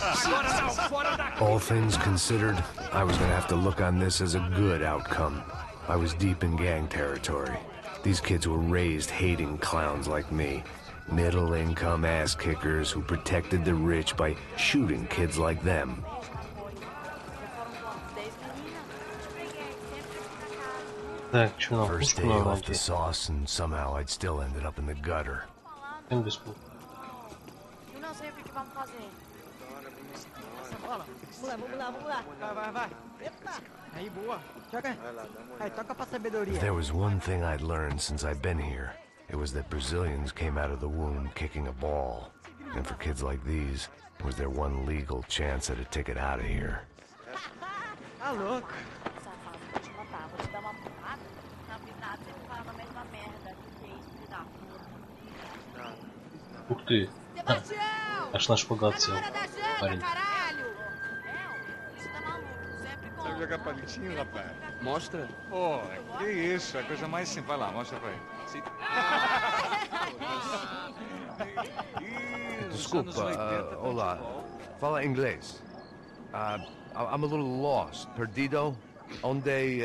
Agora não, fora daqui. All things considered, I was gonna have to look on this as a good outcome. I was deep in gang territory. These kids were raised hating clowns like me. Middle-income ass-kickers who protected the rich by shooting kids like them. Так, что нам First day вкусно off the sauce, and somehow I'd still ended up in the gutter. Всем бесплатно. Eu não sei o que vamos fazer. Essa bola. Vamos lá. Vai. Epa. Aí, boa. Joga. Aí, toca pra sabedoria. If there was one thing I'd learned since I've been here, it was that Brazilians came out of the womb kicking a ball. And for kids like these, it was their one legal chance at a ticket out of here. Tá louco. Vou te dar uma porrada. Na verdade, você fala a mesma merda que fez, filho da puta. Ух ты. Sebastião! Аж на шпагат сел. Tá na hora da janta, Парень. caralho! Isso tá maluco, sempre com... Sabe jogar palitinho, rapaz? Mostra. Pô, que isso, a coisa mais simples. Vai lá, mostra pra ele. Desculpa, olá. Fala inglês. I'm a little lost. Perdido? Onde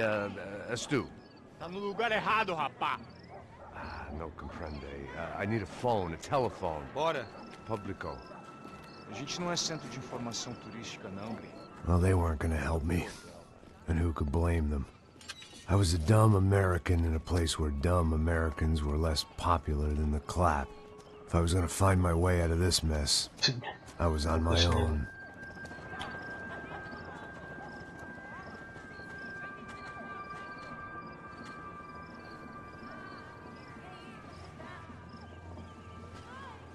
estou? Tá no lugar errado, rapá. No comprende. I need a phone, a telephone. Bora. Publico. A gente não é centro de informação turística, não, Gri. Well, they weren't gonna help me. And who could blame them? I was a dumb American in a place where dumb Americans were less popular than the clap. If I was gonna find my way out of this mess, I was on my own.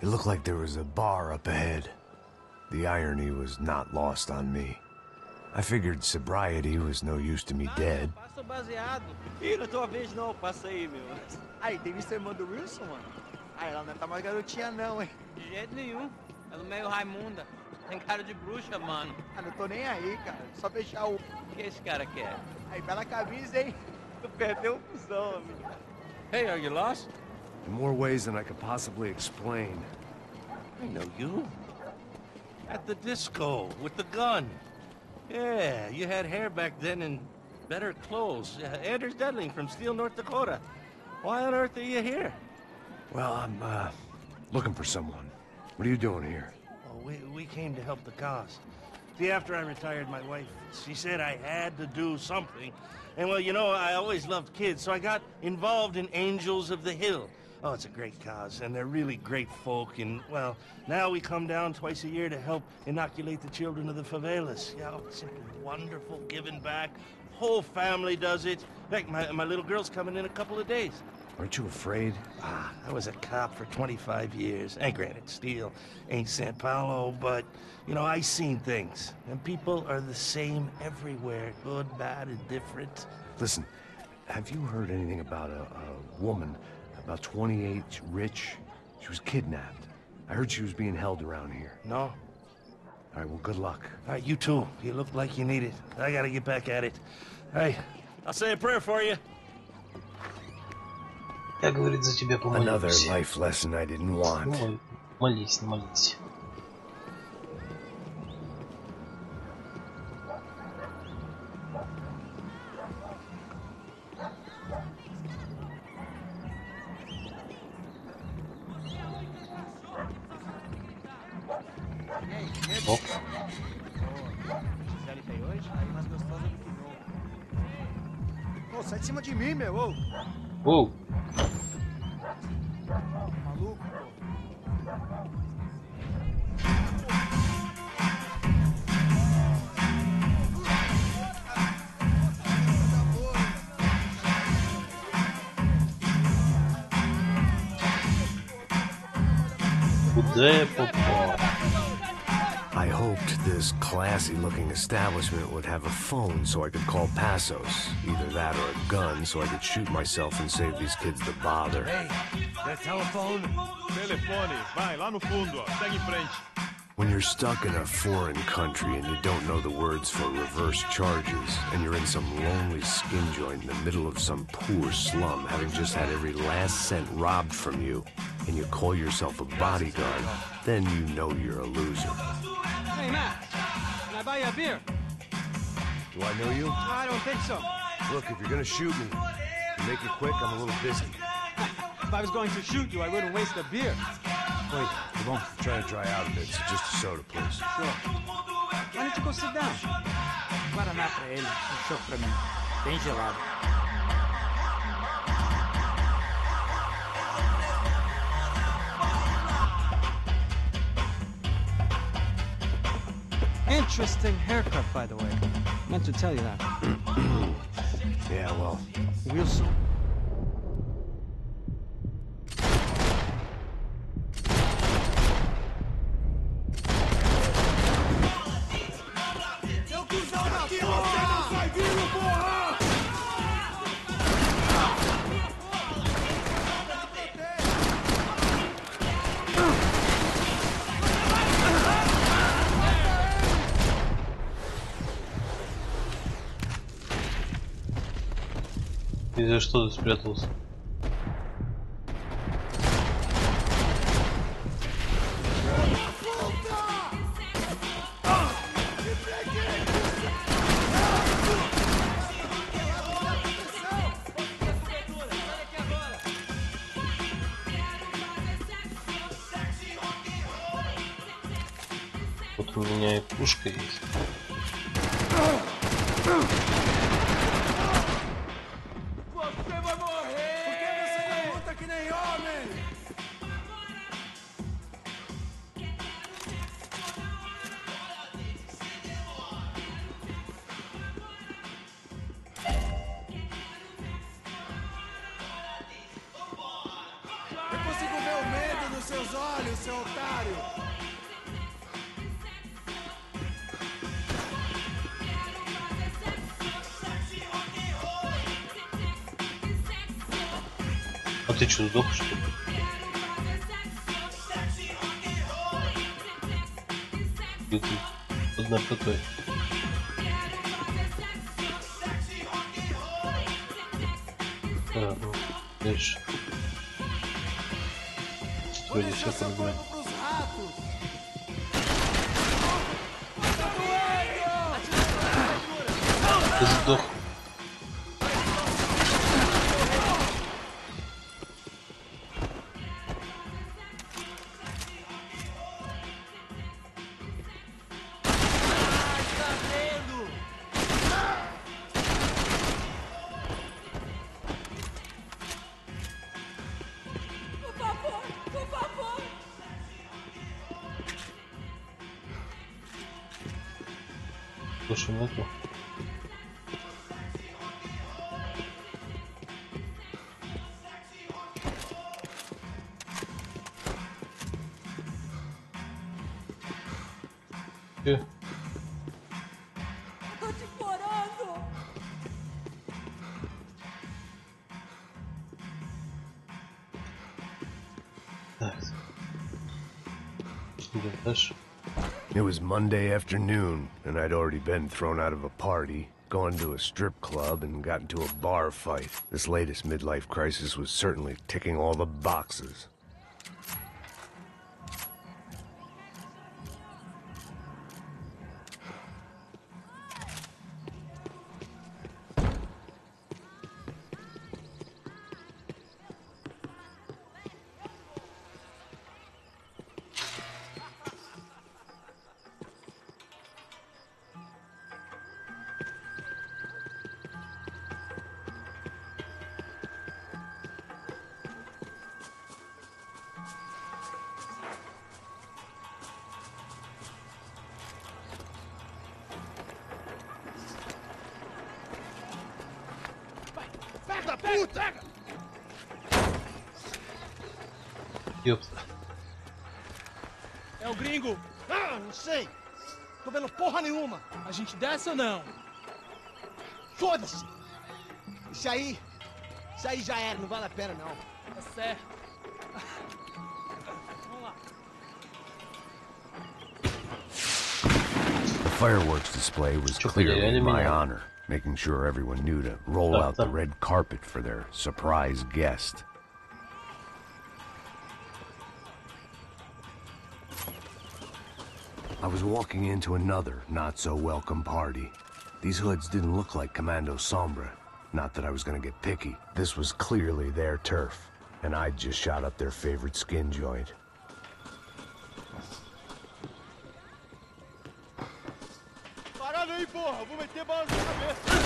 It looked like there was a bar up ahead. The irony was not lost on me. I figured sobriety was no use to me dead. Passa o baseado. Ih, não é tua vez não, passa aí, meu. Aí, tem visto a irmã do Wilson, mano? Ah, ela não tá mais garotinha não, hein? De jeito nenhum. Ela é meio Raimunda. Tem cara de bruxa, mano. Ah, não tô nem aí, cara. Só fechar o... O que esse cara quer? Aí, bela camisa, hein? Tu perdeu o fusão, amigo. Hey, are you lost? In more ways than I could possibly explain. I know you. At the disco, with the gun. Yeah, you had hair back then and better clothes. Anders Dedling from Steele, North Dakota. Why on earth are you here? Well, I'm, looking for someone. What are you doing here? Oh, we came to help the cause. See, after I retired, my wife, she said I had to do something. And, well, you know, I always loved kids, so I got involved in Angels of the Hill. Oh, it's a great cause, and they're really great folk, and, well, now we come down twice a year to help inoculate the children of the favelas. Yeah, oh, it's simply wonderful, giving back. Whole family does it. In fact, my little girl's coming in a couple of days. Aren't you afraid? Ah, I was a cop for 25 years. And granted, Steel ain't San Paulo, but, you know, I seen things. And people are the same everywhere. Good, bad, indifferent. Listen, have you heard anything about a woman, about 28, rich? She was kidnapped. I heard she was being held around here. No? All right, well, good luck. All right, you too. You look like you need it. I gotta get back at it. Hey, I'll say a prayer for you. Я, говорит, за тебя помолюсь. Another life lesson I didn't want. Ну, молись, не молись. Оп. Ô, sai de cima de mim, meu, ô. Uou. Maluco, pô. Куда я попал? I hoped this classy-looking establishment would have a phone so I could call Passos. Either that or a gun so I could shoot myself and save these kids the bother. Hey, that telephone? Telefone, vai, lá no fundo, ó. Segue em frente. When you're stuck in a foreign country and you don't know the words for reverse charges, and you're in some lonely skin joint in the middle of some poor slum, having just had every last cent robbed from you, and you call yourself a bodyguard, then you know you're a loser. Hey, Matt. Can I buy you a beer? Do I know you? I don't think so. Look, if you're gonna shoot me, to make it quick, I'm a little busy. If I was going to shoot you, I wouldn't waste a beer. Wait, come on. I'm trying to dry out a bit, so just a soda, please. Sure. Why don't you go sit down? Guaraná pra ele, choco pra mim. Bem gelado. Interesting haircut, by the way. Meant to tell you that. Yeah, well. Real soon. И за что ты спрятался? Вот у меня и пушка есть. Eu consigo ver o medo nos seus olhos, seu otário. А ты что, сдох, что ли? И ты под наркотой. Так, ну, дальше. Вроде все проблем. Ты сдох. Слушай, нету. Tô te implorando! It was Monday afternoon, and I'd already been thrown out of a party, gone to a strip club, and got into a bar fight. This latest midlife crisis was certainly ticking all the boxes. Pega, puta! Ёпта. É o gringo! Ah, não sei! Tô vendo porra nenhuma! A gente desce ou não? Foda-se! Isso aí já era, não vale a pena não. Tá certo. Vamos lá. The fireworks display was clearly in my honor, making sure everyone knew to roll out the red carpet for their surprise guest. I was walking into another not-so-welcome party. These hoods didn't look like Commando Sombra. Not that I was gonna get picky. This was clearly their turf, and I'd just shot up their favorite skin joint. Parada aí, porra! Vou meter bala na cabeça!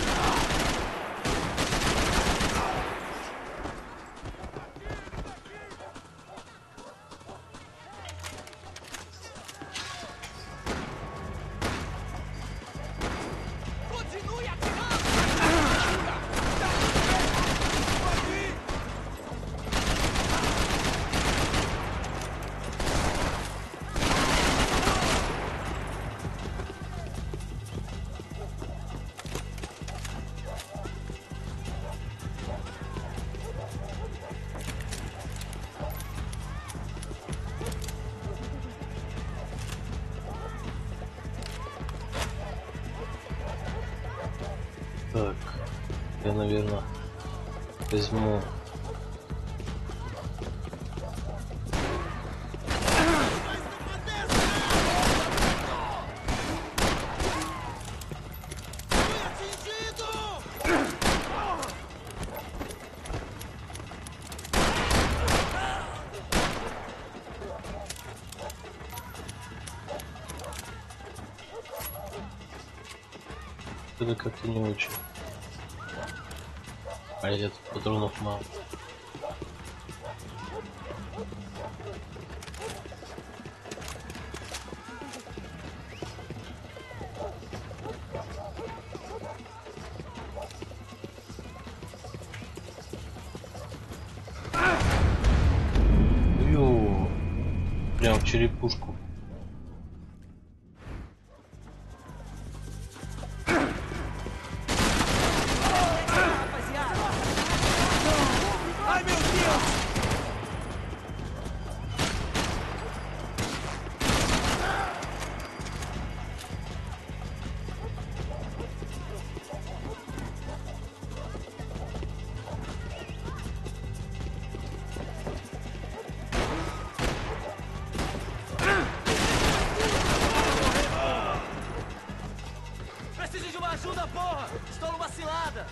Так, я, наверное, возьму это как-то не очень. А я тут патронов мало. Ё, прям в черепушку. Preciso de uma ajuda, porra! Estou numa cilada!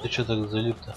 Ты чё так залип-то?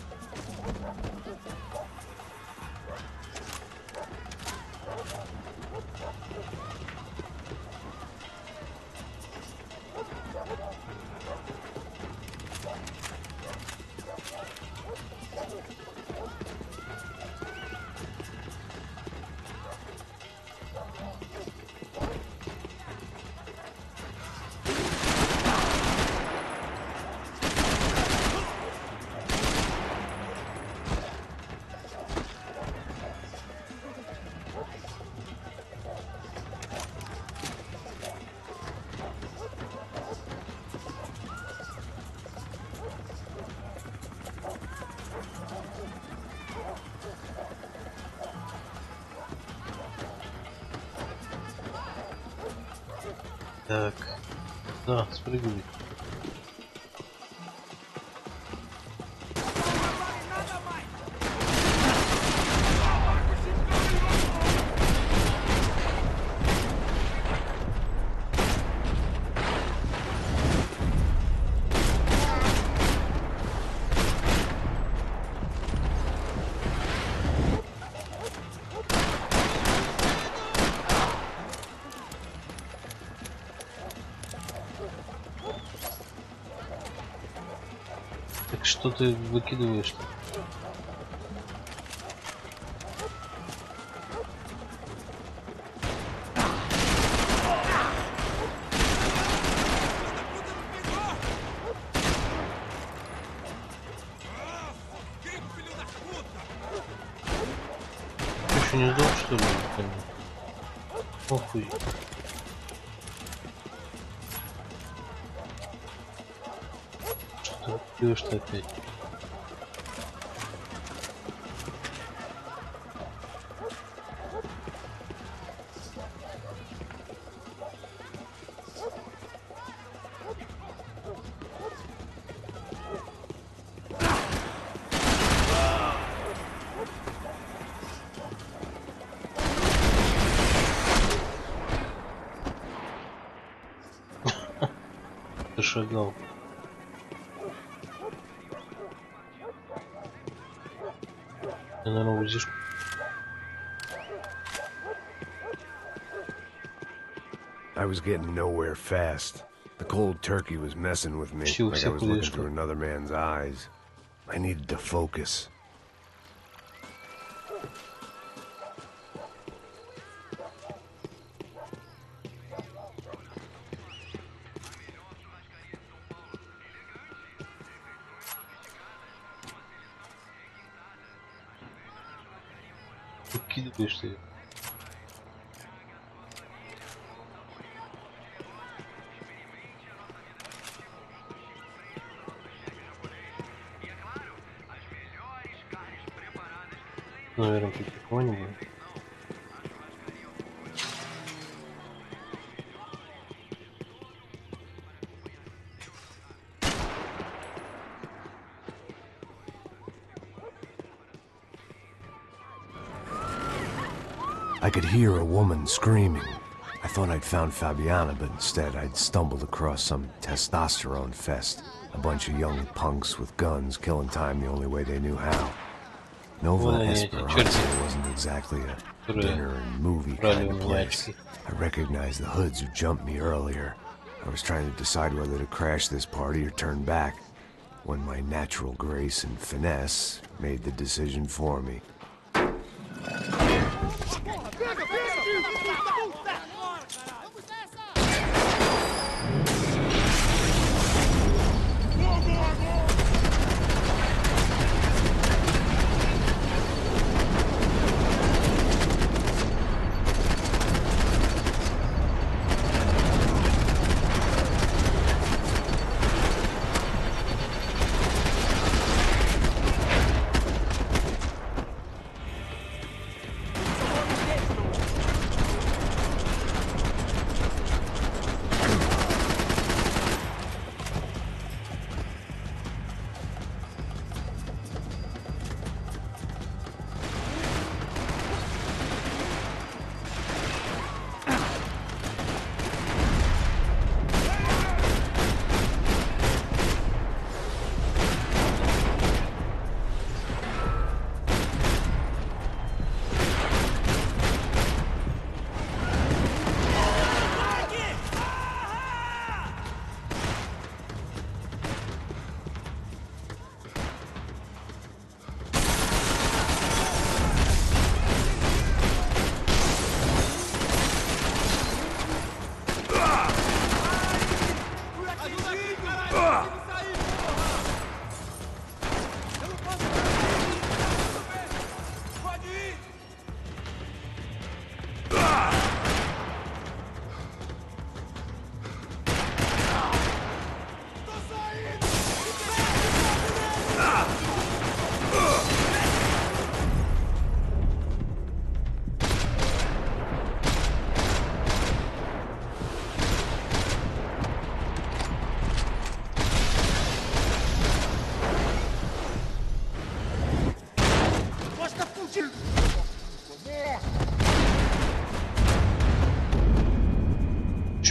Так. Да, спрыгивай. Так что ты выкидываешь-то? Ты еще не сдох, что ли? Охуй. Что ты делаешь-то опять? Ты шагал. Ты, наверное, узишь. I was getting nowhere fast. The cold turkey was messing with me, like I was looking through another man's eyes. I needed to focus. Выкидываешь ты. Наверное, тут никого не будет. I could hear a woman screaming. I thought I'd found Fabiana, but instead I'd stumbled across some testosterone fest. A bunch of young punks with guns killing time the only way they knew how. Nova Esperanza wasn't exactly a dinner and movie kind of place. I recognized the hoods who jumped me earlier. I was trying to decide whether to crash this party or turn back, when my natural grace and finesse made the decision for me.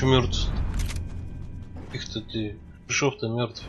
Че мертв? Их-то ты пришел-то мертв.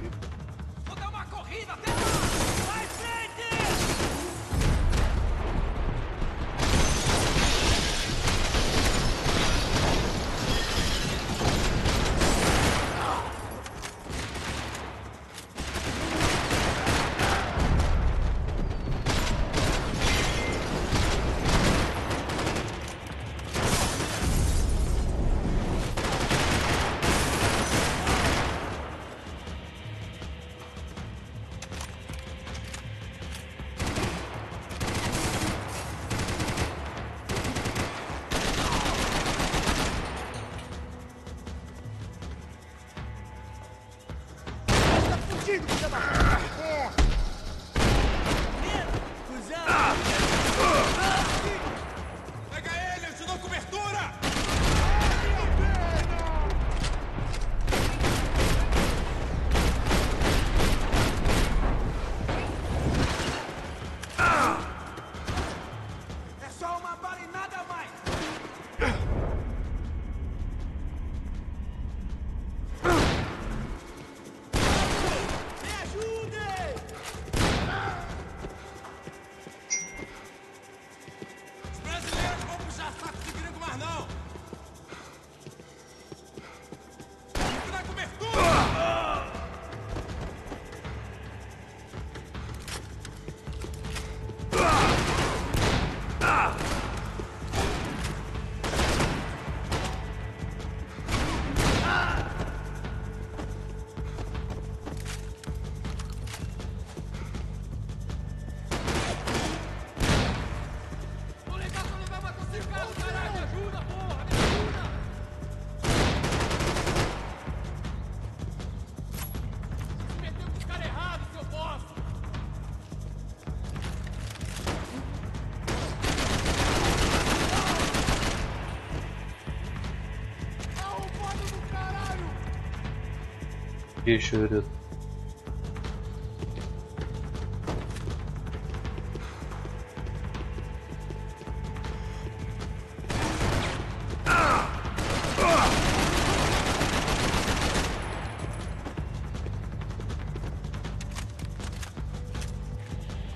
Где еще орет?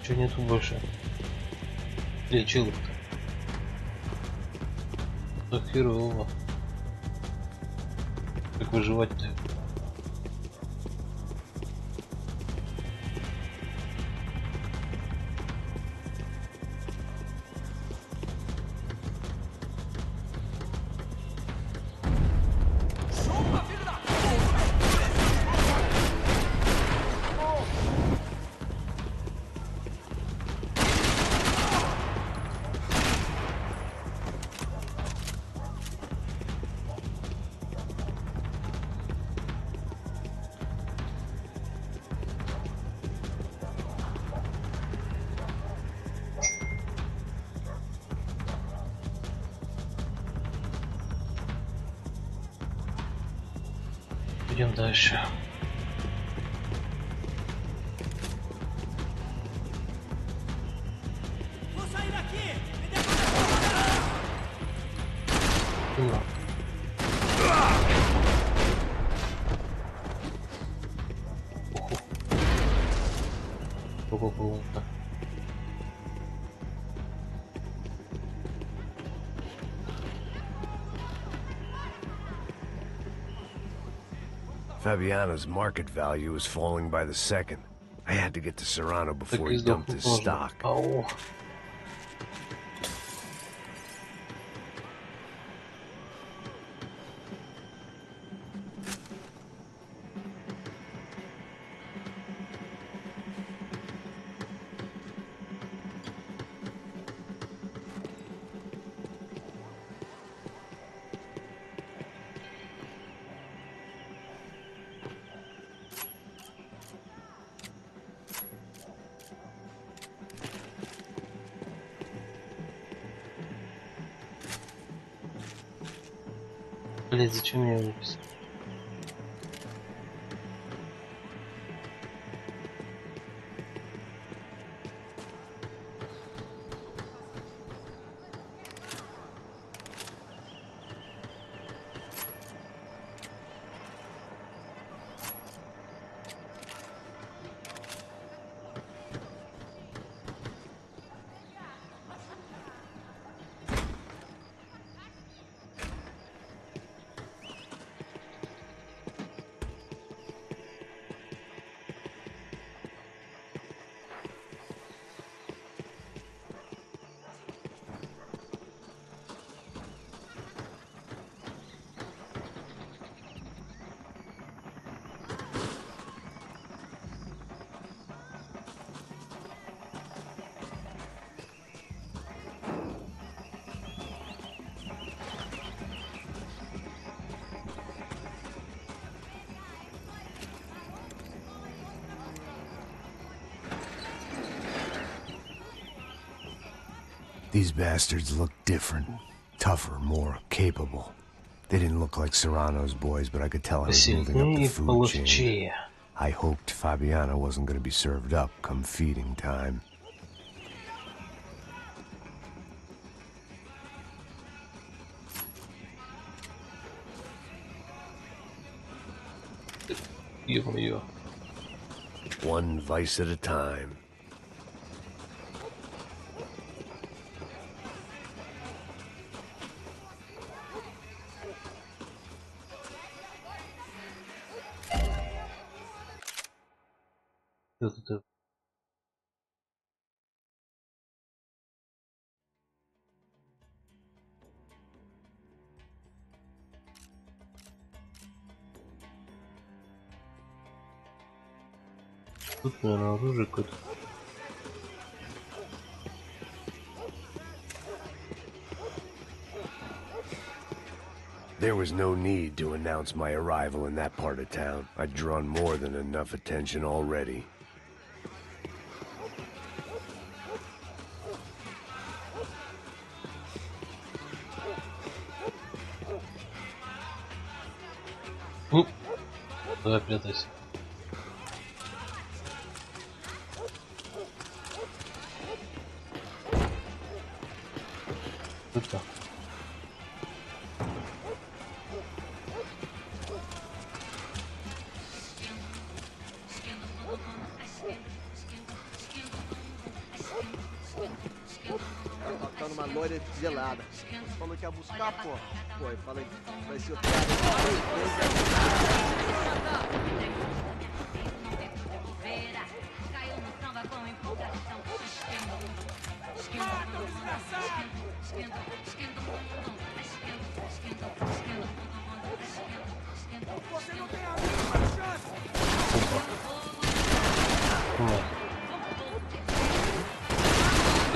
Чего нету больше? Где челов-то? Так херово. Как выживать-то? Идем дальше. Fabiana's market value is falling by the second. I had to get to Serrano before he dumped his stock. Oh. Блять, зачем я выписал? These bastards look different. Tougher, more capable. They didn't look like Serrano's boys, but I could tell I was moving up the food chain. I hoped Fabiana wasn't going to be served up come feeding time. One vice at a time. Тут, наверное, оружие какое-то. There was no need to announce my arrival in that part of town. I'd drawn more than enough attention already. Давай прятайся. Опа. Tocando uma loira gelada. Falou que ia buscar, pô. Pô, eu falei, vai ser o Você não tem a mínima chance!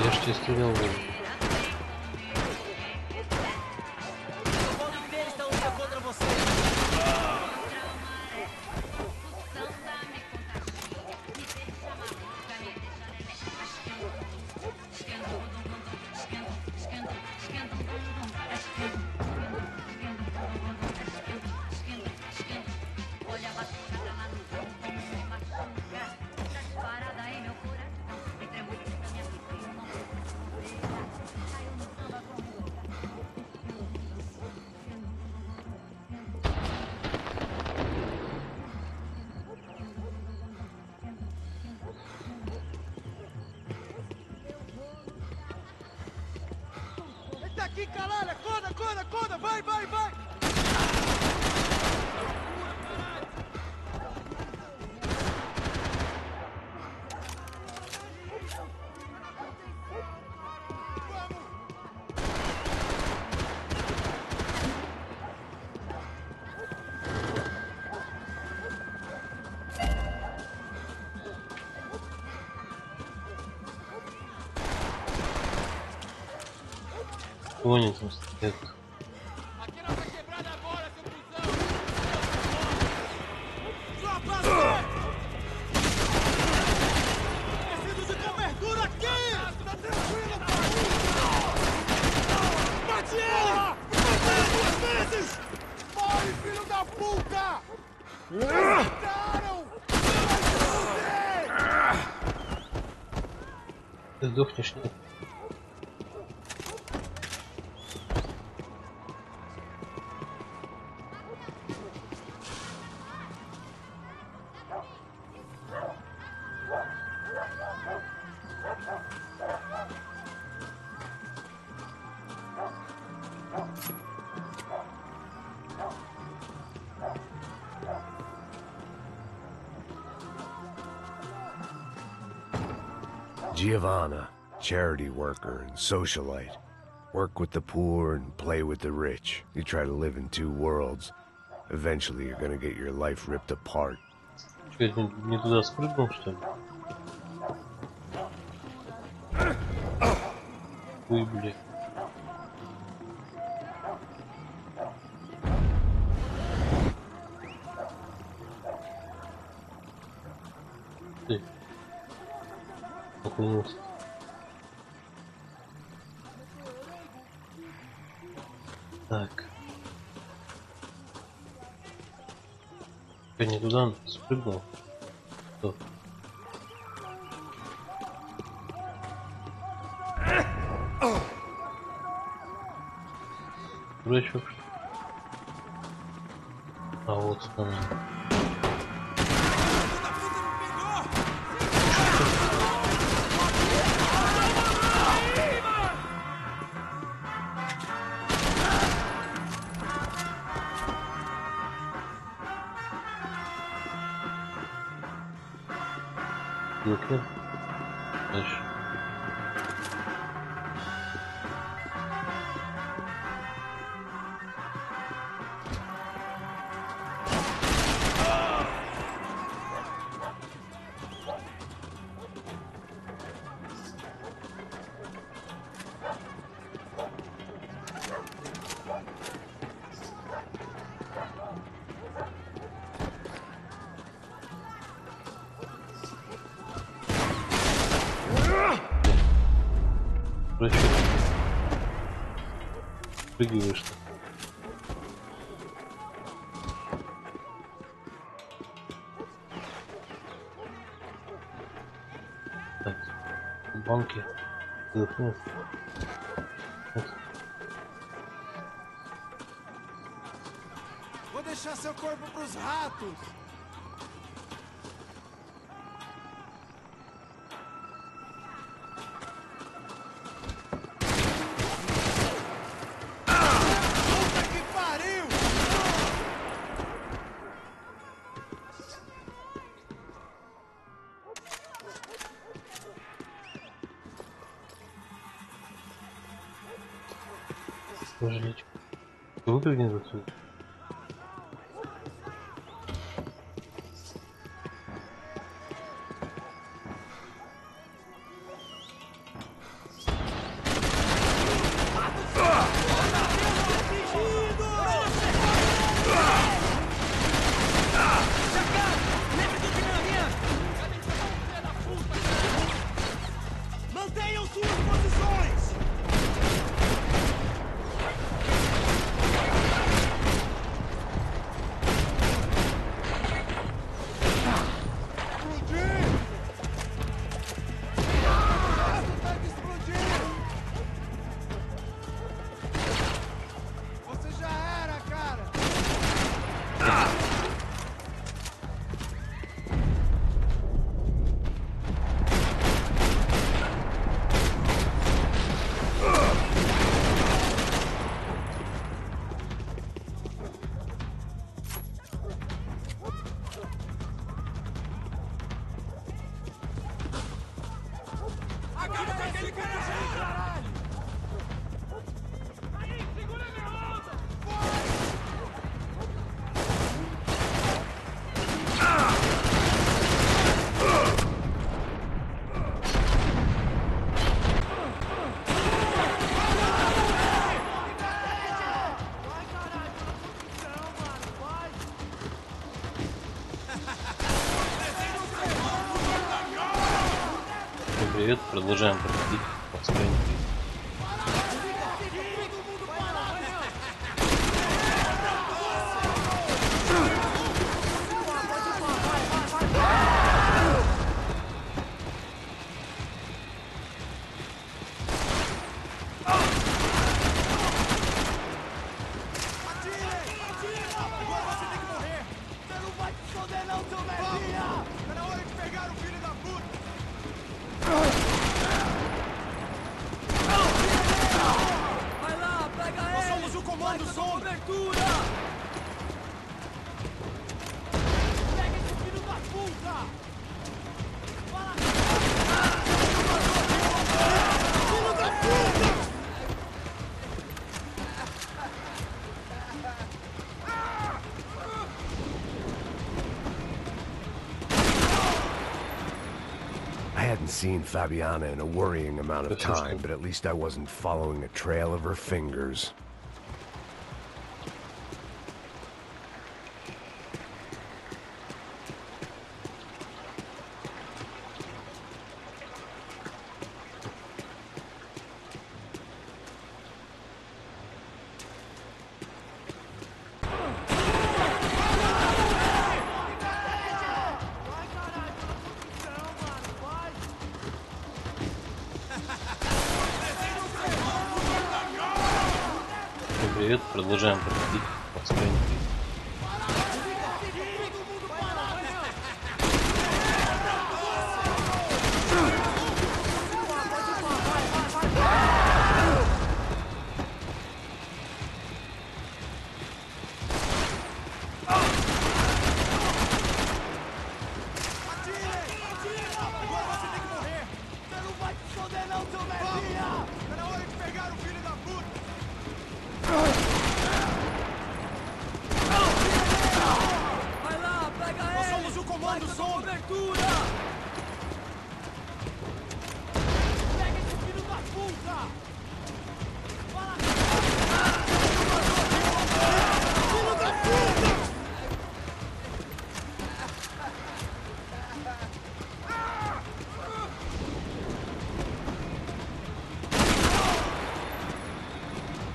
Я ж тебе стрелял. aqui, caralho! Acorda, acorda, acorda! Vai, vai, vai! Понял, там стоит. Ты сдохнешь, нет? Giovanna, charity worker and socialite. Work with the poor and play with the rich. You try to live in two worlds. Eventually you're gonna get your life ripped apart. Чё, не туда спрыгнул, что ли? Ой, блин. Ты. Окунулся. Так. Я не туда спрыгнул. Что? Дурачок. А вот он. Ну-ка. Дальше. Дурачок. Прыгиваешь-то. Так. Банки. Вот. Vou deixar seu corpo pros ratos. Puta que pariu! Пожалеть. Выпрыгнет отсюда. Mantenham suas posições! Привет, продолжаем проходить по странице. I hadn't seen Fabiana in a worrying amount of time, but at least I wasn't following a trail of her fingers. продолжаем проходить построение.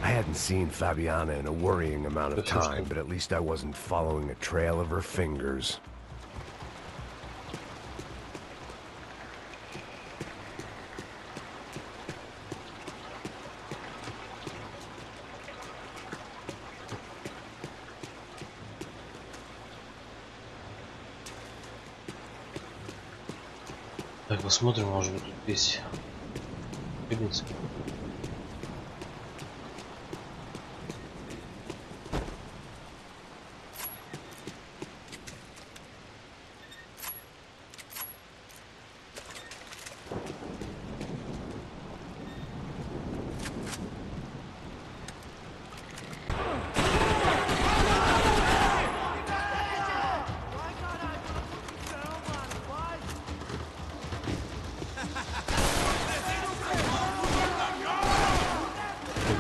I hadn't seen Fabiana in a worrying amount of time, but at least I wasn't following a trail of her fingers. Так, посмотрим, может быть, тут есть хлебница.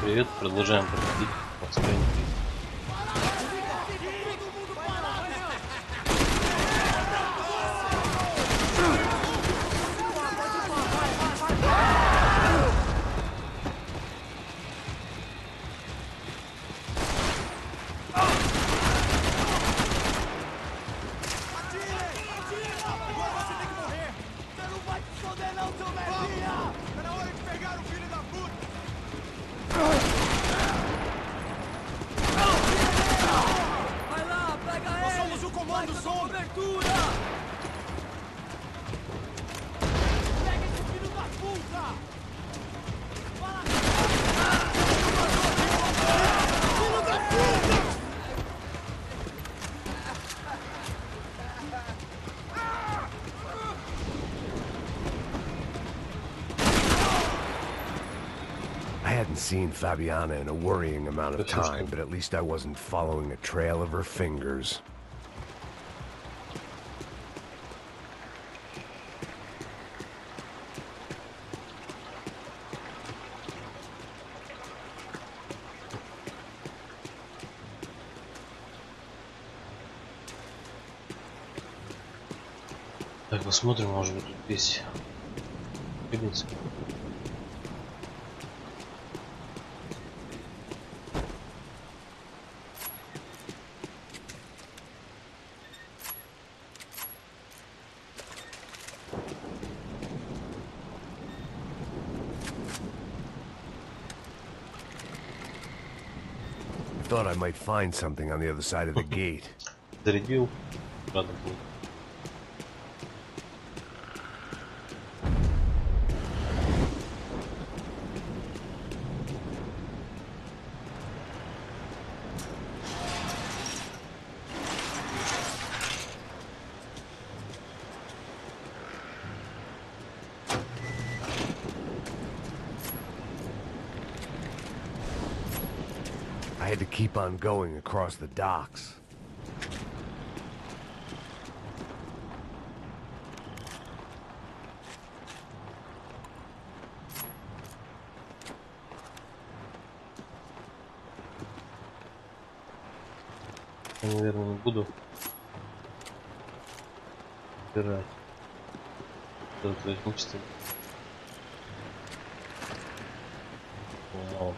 Привет, продолжаем проходить построение. I hadn't seen Fabiana in a worrying amount of time, but at least I wasn't following a trail of her fingers. Так, посмотрим, может быть, тут есть хлебница. Thought I might find something on the other side of the gate. Зарядил, рядом был. I had to keep on going across the docks. Я, наверное, не буду убирать. Тут возьмите. Вау.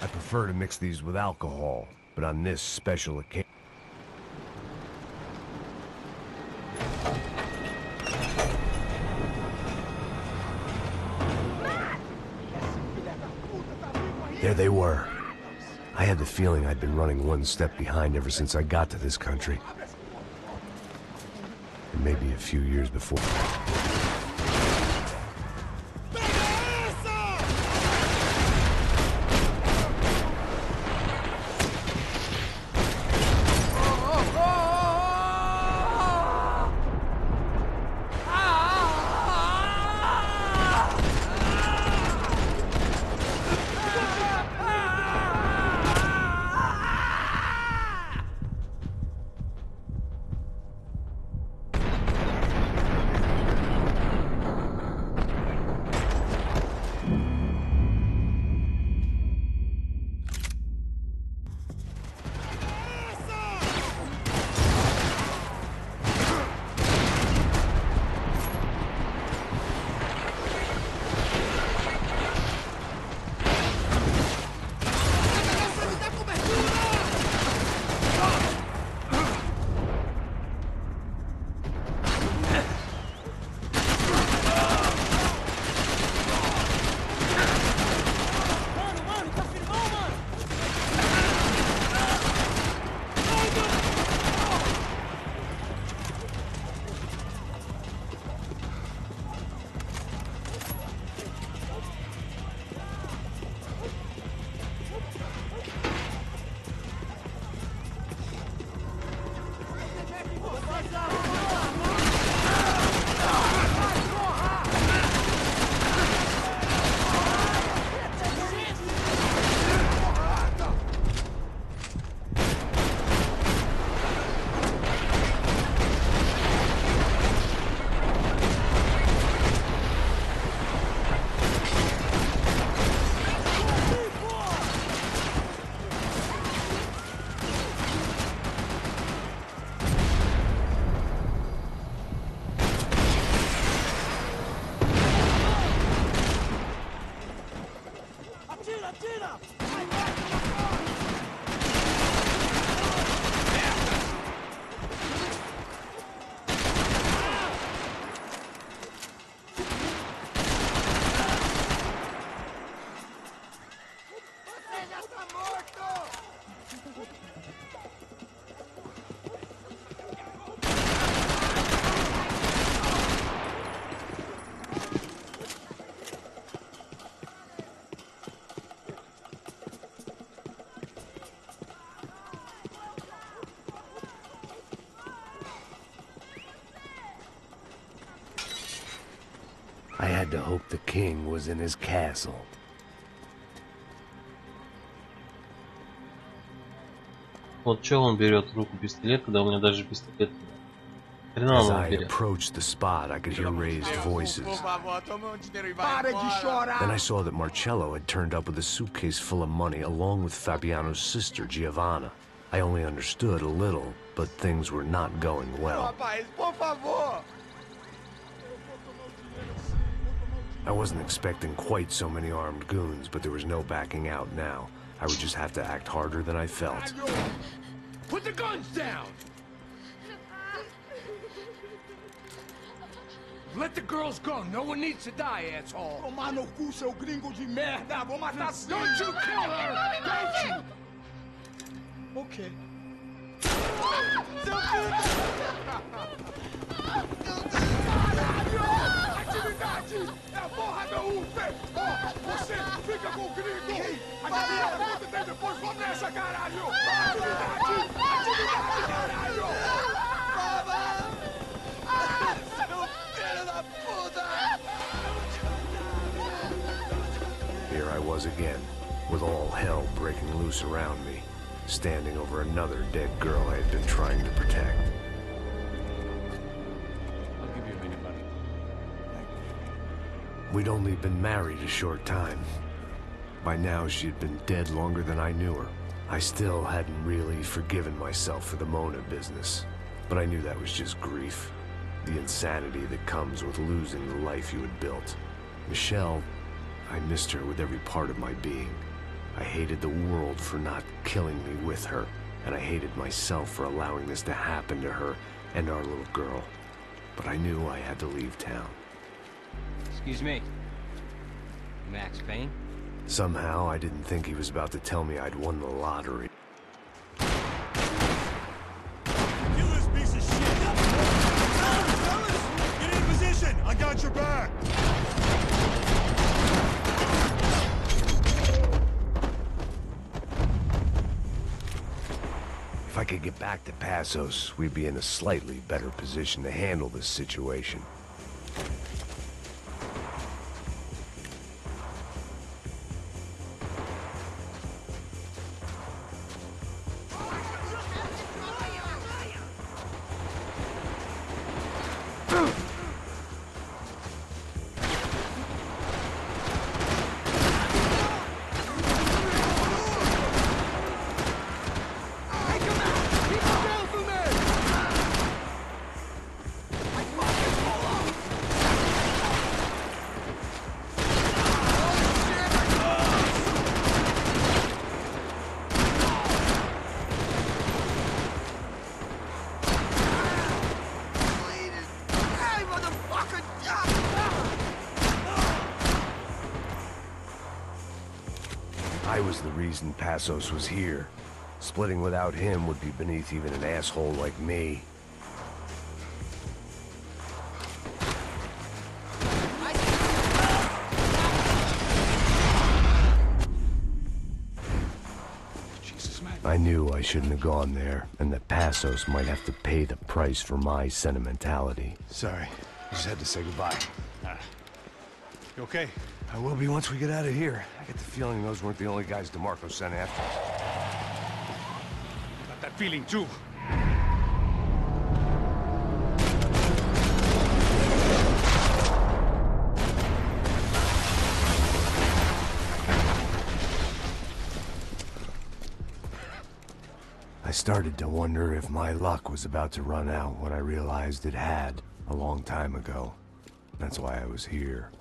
I prefer to mix these with alcohol, but on this special occasion... There they were. I had the feeling I'd been running one step behind ever since I got to this country. And maybe a few years before. I had to hope the king was in his castle. Вот чё он берет в руку пистолет, когда у меня даже пистолет. Хрена As он I берет. approached the spot, I could hear raised voices. Then I saw that Marcello had turned up with a suitcase full of money along with Fabiano's sister, Giovanna. I only understood a little, but things were not going well. I wasn't expecting quite so many armed goons, but there was no backing out now. I would just have to act harder than I felt. Put the guns down! Let the girls go. No one needs to die, asshole. Tomar no cu, seu gringo de merda. Vou matar sim. Don't you kill her! Don't you! Okay. Seu filho! Atividade! É a porra da UP! Oh, você fica com o gringo! Atividade tem depois, vamos nessa, caralho! Atividade! Atividade, caralho! Seu filho da puta! Here I was again, with all hell breaking loose around me, standing over another dead girl I had been trying to protect. I'll give you a minute, buddy. We'd only been married a short time. By now, she had been dead longer than I knew her. I still hadn't really forgiven myself for the Mona business, but I knew that was just grief. The insanity that comes with losing the life you had built. Michelle, I missed her with every part of my being. I hated the world for not killing me with her, and I hated myself for allowing this to happen to her and our little girl. But I knew I had to leave town. Excuse me. Max Payne? Somehow, I didn't think he was about to tell me I'd won the lottery. Kill this piece of shit! Fellas, get in position! I got your back! If I could get back to Passos, we'd be in a slightly better position to handle this situation. I was the reason Passos was here. Splitting without him would be beneath even an asshole like me. I knew I shouldn't have gone there, and that Passos might have to pay the price for my sentimentality. Sorry, I just had to say goodbye. You okay? I will be once we get out of here. I get the feeling those weren't the only guys DeMarco sent after us. Got that feeling too. I started to wonder if my luck was about to run out when I realized it had a long time ago. That's why I was here.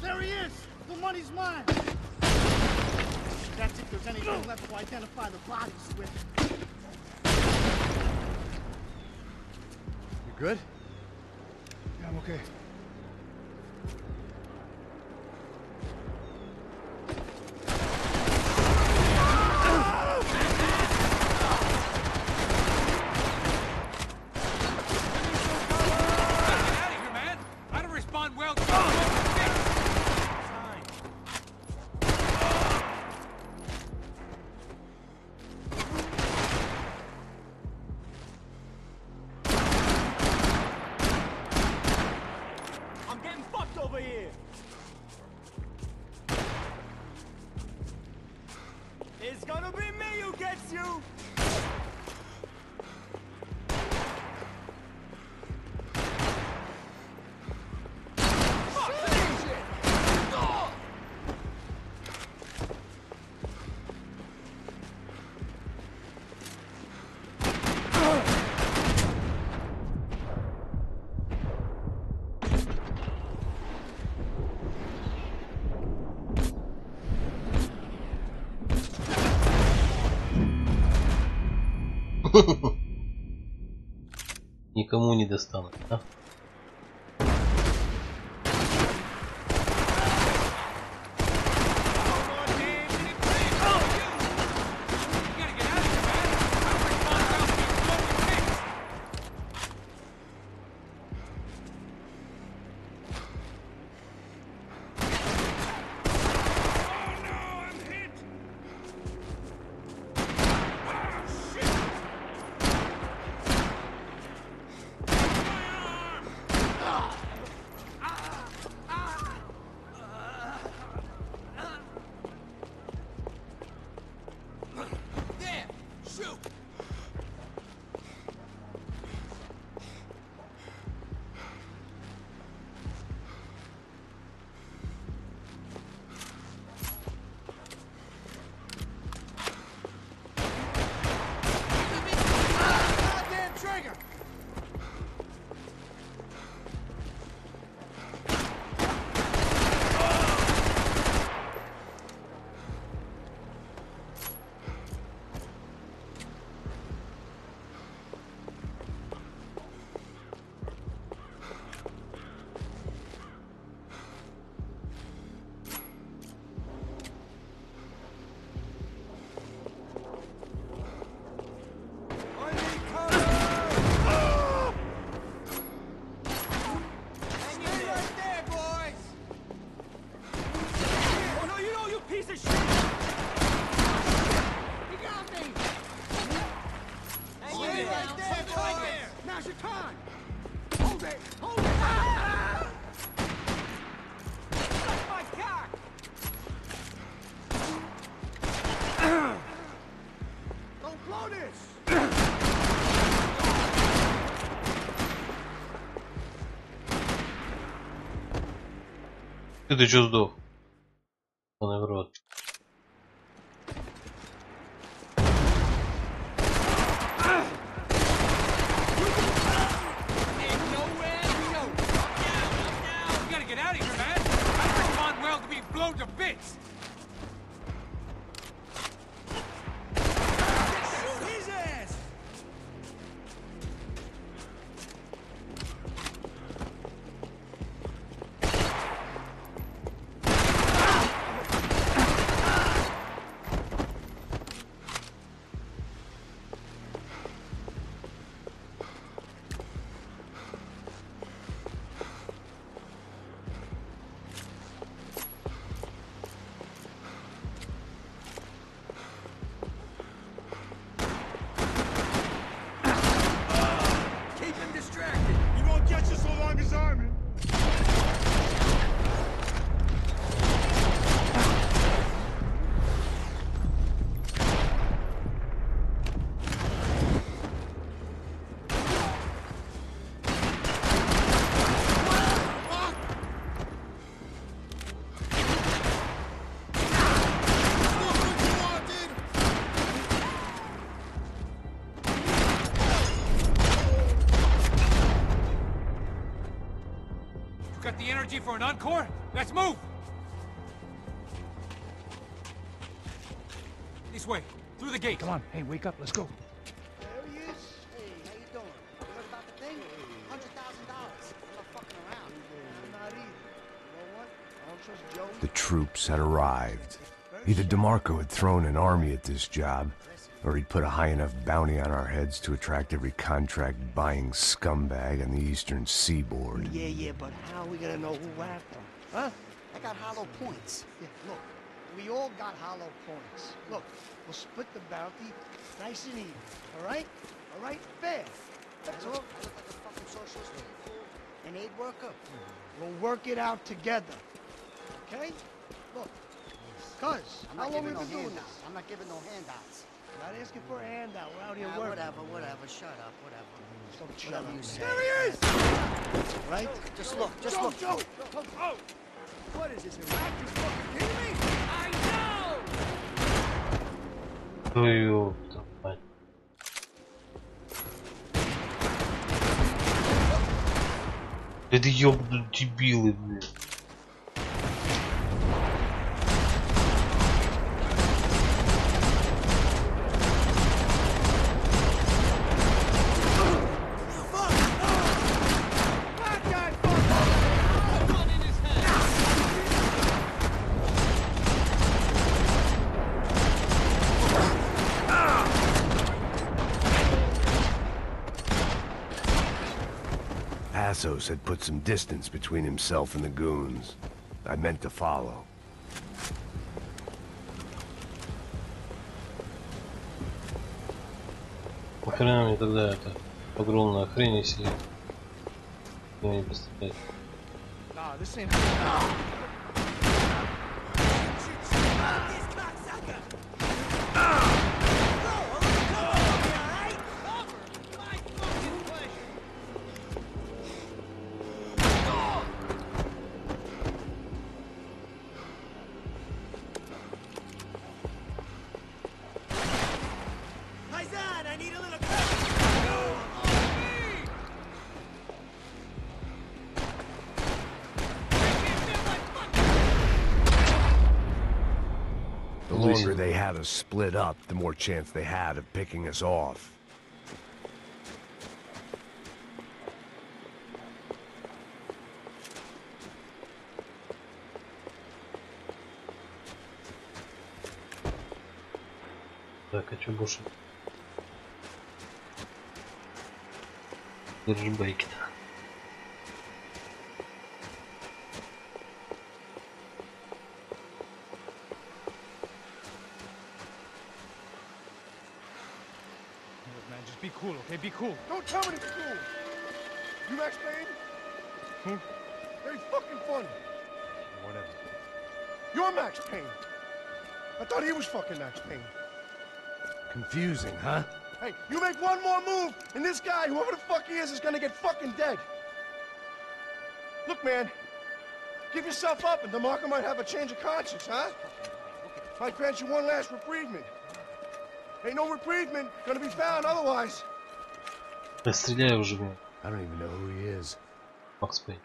There he is! The money's mine! That's if there's anything left to identify the bodies with. You good? Yeah, I'm okay. It's gonna be me who gets you! Никому не достанут, да? Now's your time. Hold it. Hold it. Ah! Suck my cock. Don't blow this. Ты чё сдох? Он в рот. To bits! Shoot his ass! Got the energy for an encore? Let's move! This way, through the gate. Come on, hey, wake up, let's go. There he is. Hey, how you doing? You heard about the thing? $100,000. I'm not fucking around. I'm not either. You know what? I don't trust Joey. The troops had arrived. Either DeMarco had thrown an army at this job, or he'd put a high enough bounty on our heads to attract every contract-buying scumbag on the eastern seaboard. Yeah, but how are we gonna know who whacked them? Huh? I got hollow points. Yeah, look, we all got hollow points. Look, we'll split the bounty nice and even, all right? All right? Fair. That's all. I look like a fucking socialist, an aid worker. We'll work it out together, okay? Look, cuz, how long we been doing this? I'm not giving no handouts. Not asking for a handout. We're out here working. Whatever. Shut up, whatever. Whatever you say. There he is! Right? Just look, Joe! Oh! What is this, Iraq? You fucking kidding me? I know! Ну ёпта мать. Это ёбнут дебилы, блин. Passos had put some distance between himself and the goons. I meant to follow. Нахрена мне тогда это огромная хрень, если я не представляю. Nah, this ain't... The longer they had us split up, the more chance they had of picking us off. Так, а чё больше? Держи байки-то. cool, okay? Be cool. Don't tell me to be cool. You Max Payne? Who? Very fucking funny. Whatever. You're Max Payne. I thought he was fucking Max Payne. Confusing, huh? Hey, you make one more move, and this guy, whoever the fuck he is gonna get fucking dead. Look, man. Give yourself up, and DeMarco might have a change of conscience, huh? Might grant you one last reprievement. Ain't no reprievement gonna be found otherwise. Стреляй уже, блин. I don't even know who he is. Макс Пейн.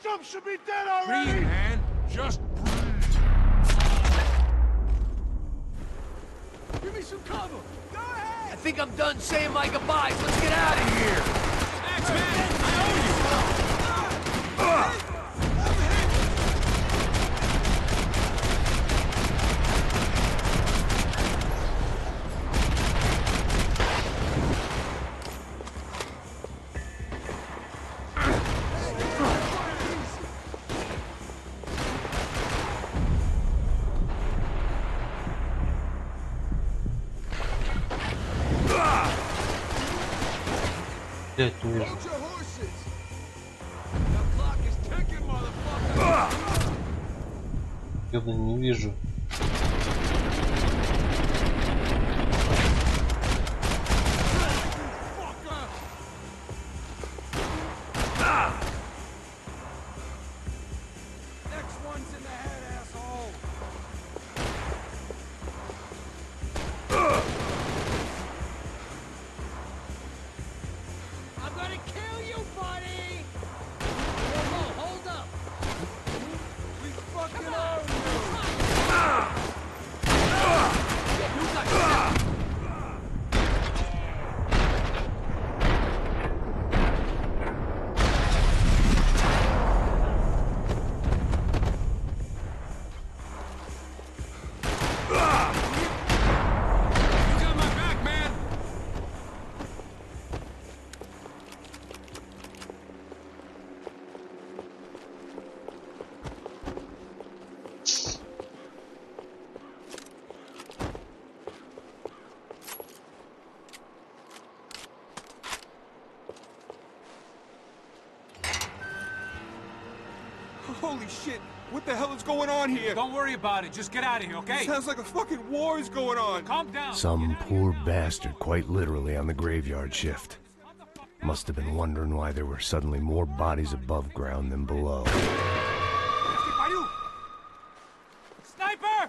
Some should be dead already! Breathe, man. Just breathe. Give me some cover! Go ahead! I think I'm done saying my goodbyes. Let's get out of here. Max, man, I owe you. Блять, не вижу. Ёбаный, не вижу. Holy shit! What the hell is going on here? Don't worry about it. Just get out of here, okay? It sounds like a fucking war is going on. Calm down. Some poor bastard, quite literally, on the graveyard shift. Must have been wondering why there were suddenly more bodies above ground than below. Sniper!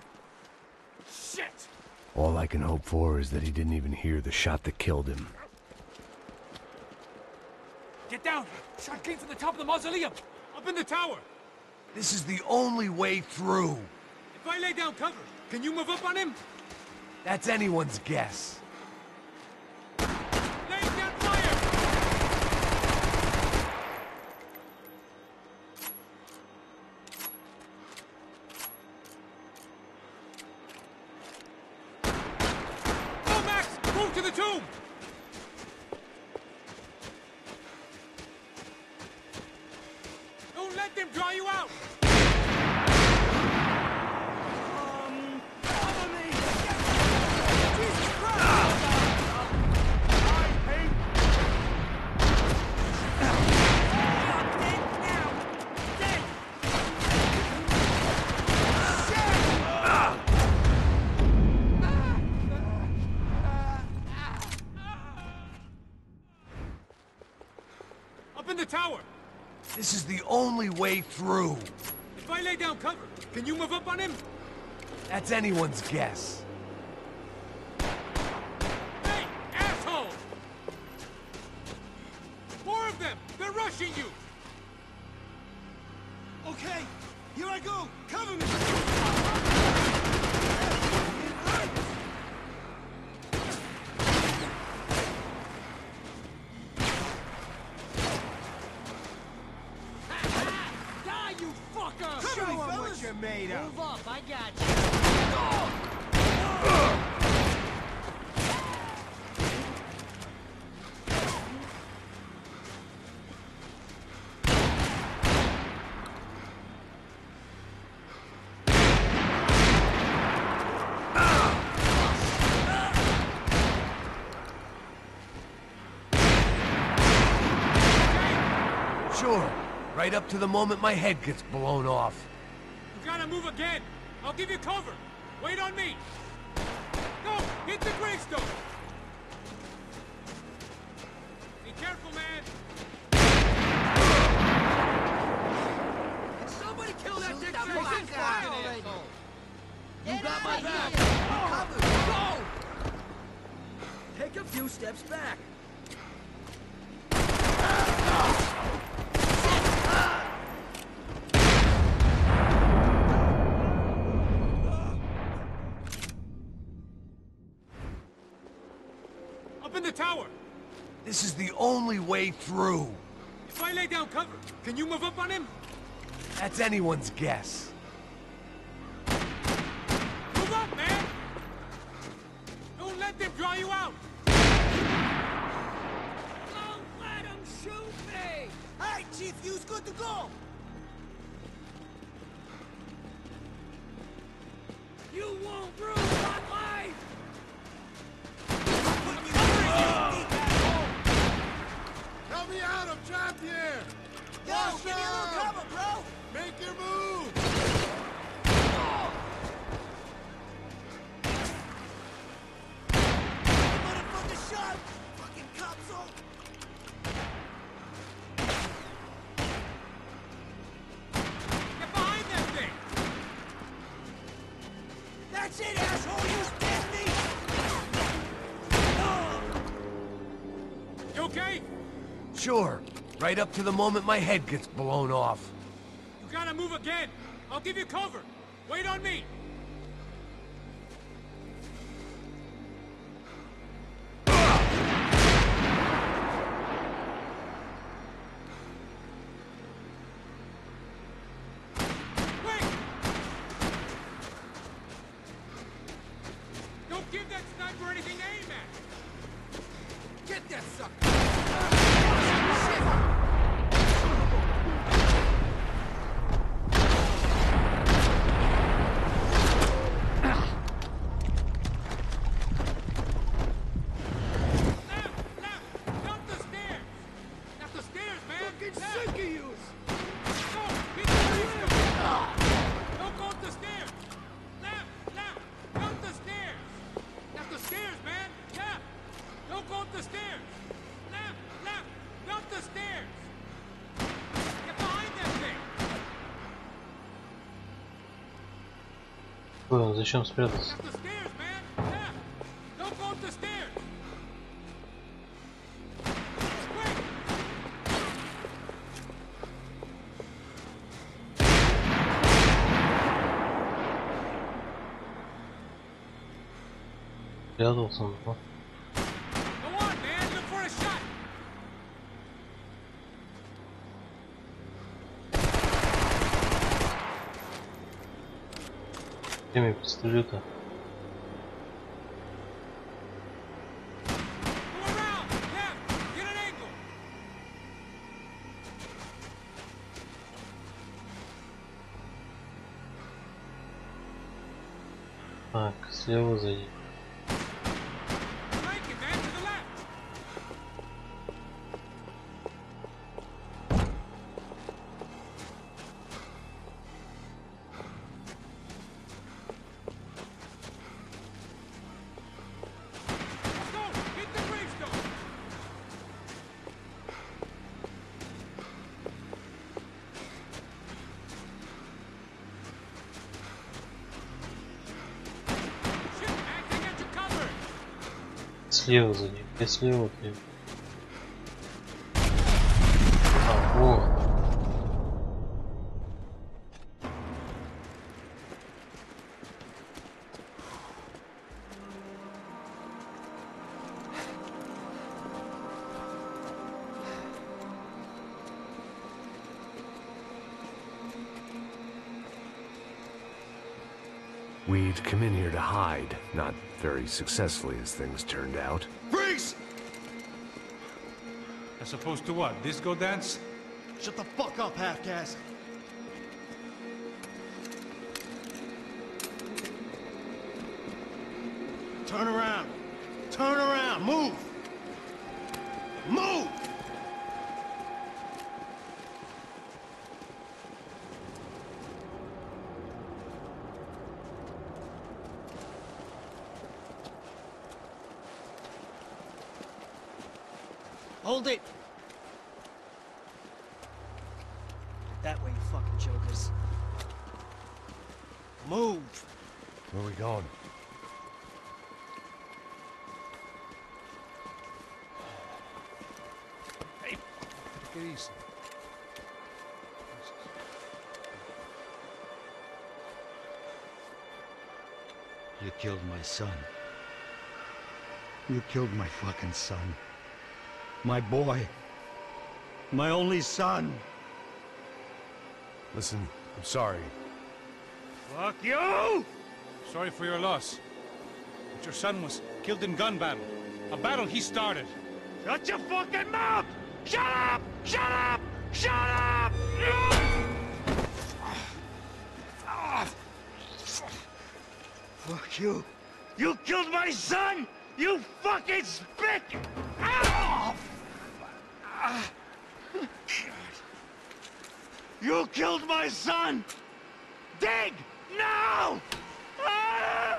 Shit! All I can hope for is that he didn't even hear the shot that killed him. Get down! Shot came from the top of the mausoleum! Up in the tower! This is the only way through. If I lay down cover, can you move up on him? That's anyone's guess. Laying down fire! Go, Max! Move to the tomb! Don't let them draw you out! Cover me! Jesus Christ! Up in the tower! This is the only way through. If I lay down cover, can you move up on him? That's anyone's guess. Hey, asshole! More of them! They're rushing you! Okay, here I go! Cover me! Die, you fucker! Show 'em what you're made of! Move up, I got you. Sure. Right up to the moment my head gets blown off. You gotta move again. I'll give you cover. Wait on me. Go! Hit the gravestone! Be careful, man! Somebody kill that dick fucking guy already. You got my back! Go! Take a few steps back. Up in the tower! This is the only way through. If I lay down cover, can you move up on him? That's anyone's guess. Move up, man! Don't let them draw you out! Don't let him shoot me! Hey, Chief, you's good to go! You won't ruin my life! Help me out, I'm trapped here! Yo, give me a little cover, bro! Make your move! Motherfucker shot! Fucking copsole! Get behind that thing! That's it, asshole! You stand me! You okay? Sure. Right up to the moment my head gets blown off. You gotta move again! I'll give you cover! Wait on me! Wait! Don't give that sniper anything to aim at! Get that sucker! Jump the stairs! Not the stairs, man! Fucking Left. sick of you! Go! Hit the gravestone! Don't go up the stairs! Left! Jump the stairs! Not the stairs, man! Left! Don't go up the stairs! Left! Jump the stairs! Get behind that thing! Понял, зачем спрятаться? Not the stairs, man! Left! Don't go up the stairs! Quick! Спрятался, ну. Go on, man! Look for a shot! Время пистолета. Go around! Left! Get an angle! Так, слева зайди. Flank it, man! To the left! Let's go! Hit the gravestone! Shit, man! They got you covered! Слева зайди. Где слева ты? А, вот. We'd come in here to hide, not very successfully as things turned out. Freeze! As opposed to what? Disco dance? Shut the fuck up, half-caste. Turn around. Turn around. Move. Move! Hold it! That way, you fucking jokers. Move! Where are we going? Hey, take it easy. You killed my son. You killed my fucking son. My boy. My only son. Listen, I'm sorry. Fuck you! Sorry for your loss. But your son was killed in gun battle. A battle he started. Shut your fucking mouth! Shut up! Shut up! Shut up! Fuck you! You killed my son! You fucking spick! Ow! You killed my son! Dig! Now! I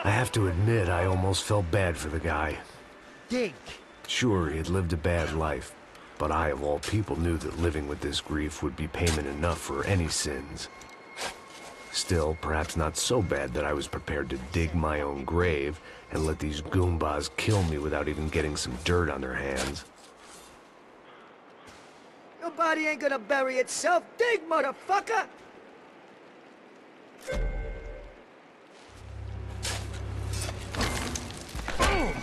have to admit, I almost felt bad for the guy. Dig! Sure, he had lived a bad life, but I, of all people, knew that living with this grief would be payment enough for any sins. Still, perhaps not so bad that I was prepared to dig my own grave and let these goombas kill me without even getting some dirt on their hands. Your body ain't gonna bury itself. Dig, motherfucker! Where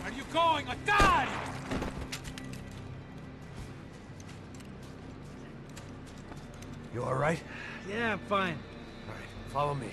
are you going? A god! You all right? Yeah, I'm fine. All right, follow me.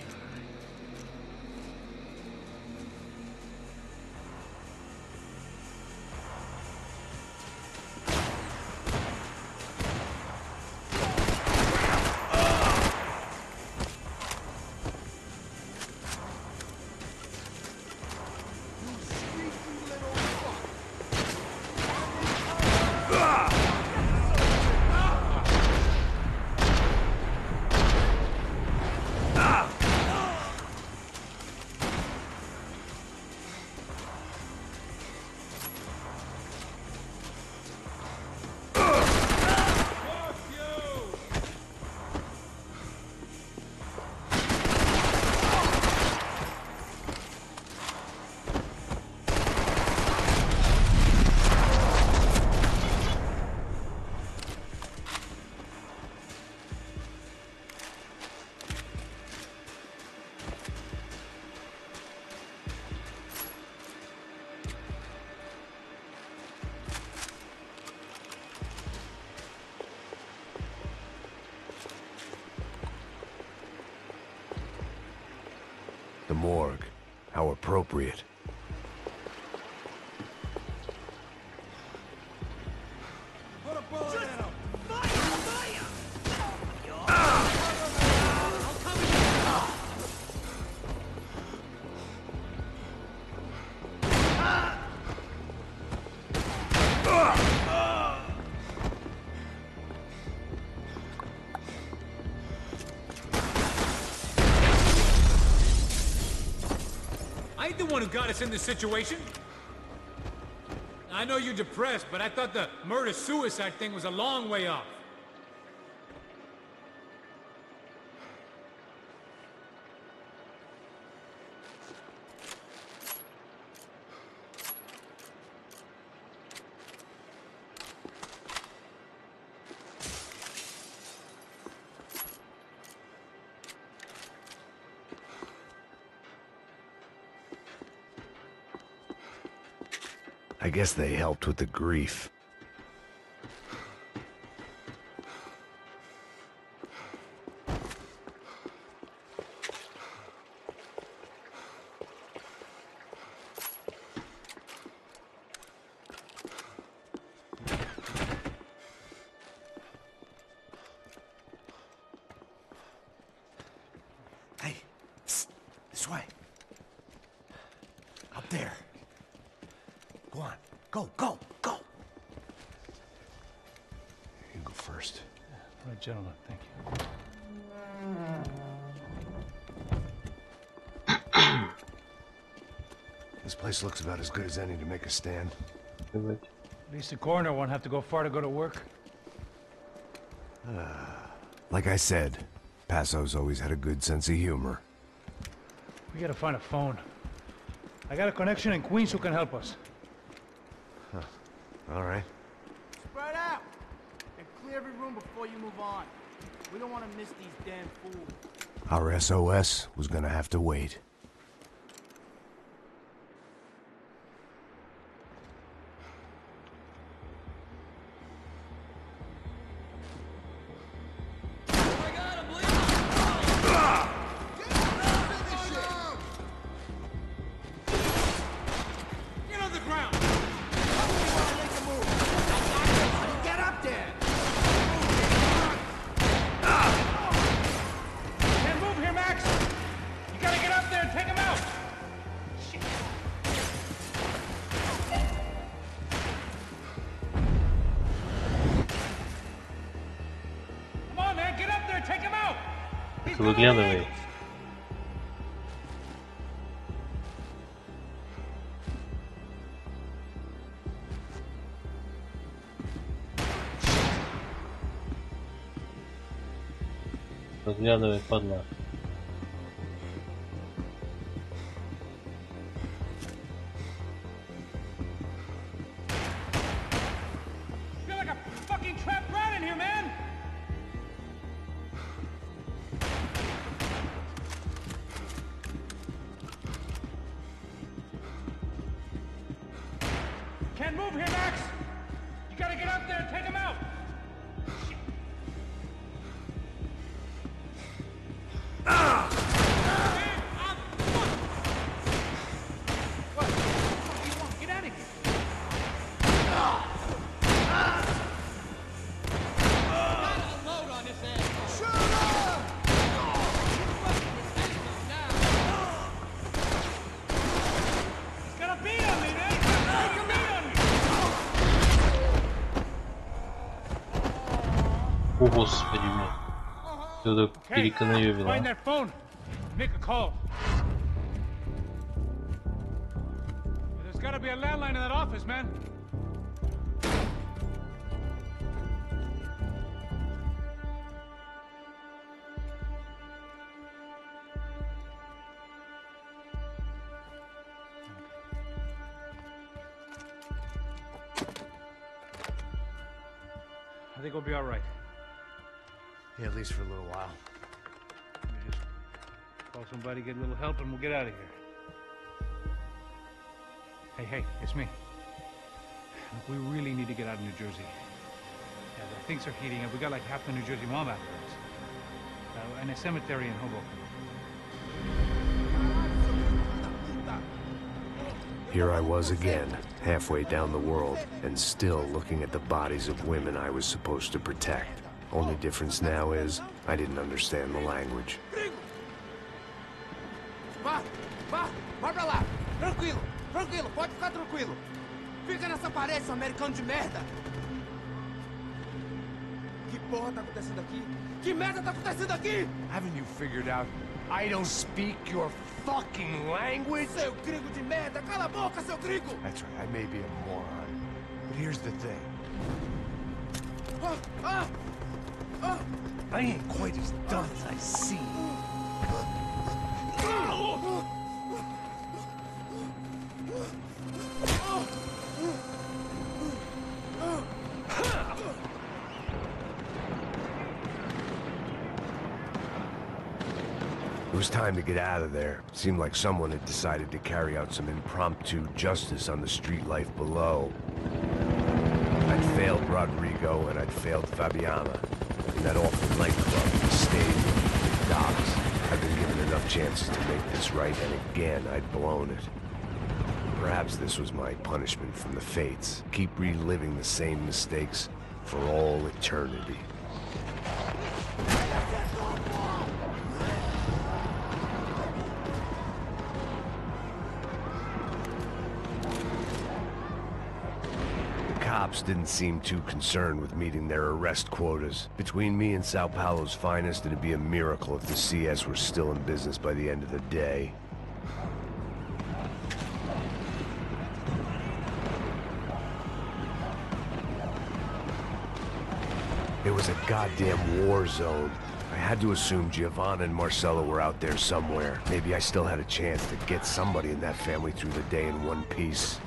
The morgue. How appropriate. Put a bullet in him! I ain't the one who got us in this situation. I know you're depressed, but I thought the murder-suicide thing was a long way off. I guess they helped with the grief. Hey, this way. Up there. Go on. Go, go, go! You go first. All right, gentlemen, thank you. This place looks about as good as any to make a stand. At least the coroner won't have to go far to go to work. Like I said, Passo's always had a good sense of humor. We gotta find a phone. I got a connection in Queens who can help us. Huh. All right. Spread out! And clear every room before you move on. We don't want to miss these damn fools. Our SOS was gonna have to wait. Выглядывай. Выглядывай, падла. Can't move here, Max! You gotta get up there and take him out! What? What do you want? Get out of here! Load on this ass! Shut up! He's got a beat on me, man! Take a beat on me! О, господи, блин. Кто-то переканаёбило. Find that phone. Make a call. There's gotta be a landline in that office, man. I think we'll be all right. Yeah, at least for a little while. Let me just call somebody, get a little help, and we'll get out of here. Hey, it's me. Look, we really need to get out of New Jersey. Yeah, things are heating up. We got like half the New Jersey mob after us. And a cemetery in Hoboken. Here I was again, halfway down the world, and still looking at the bodies of women I was supposed to protect. Only difference now is, I didn't understand the language. Vai pra lá! Tranquilo, pode ficar tranquilo! Fica nessa parede, seu americano de merda! Que porra tá acontecendo aqui? Que merda tá acontecendo aqui? Haven't you figured out I don't speak your fucking language? Seu gringo de merda! Cala a boca, seu gringo! That's right, I may be a moron, but here's the thing. I ain't quite as dumb as I seem. It was time to get out of there. Seemed like someone had decided to carry out some impromptu justice on the street life below. I'd failed Rodrigo and I'd failed Fabiana. In that awful nightclub, the stadium, the docks. I'd been given enough chances to make this right, and again, I'd blown it. Perhaps this was my punishment from the fates. Keep reliving the same mistakes for all eternity. Cops didn't seem too concerned with meeting their arrest quotas. Between me and Sao Paulo's finest, it'd be a miracle if the CS were still in business by the end of the day. It was a goddamn war zone. I had to assume Giovanna and Marcello were out there somewhere. Maybe I still had a chance to get somebody in that family through the day in one piece.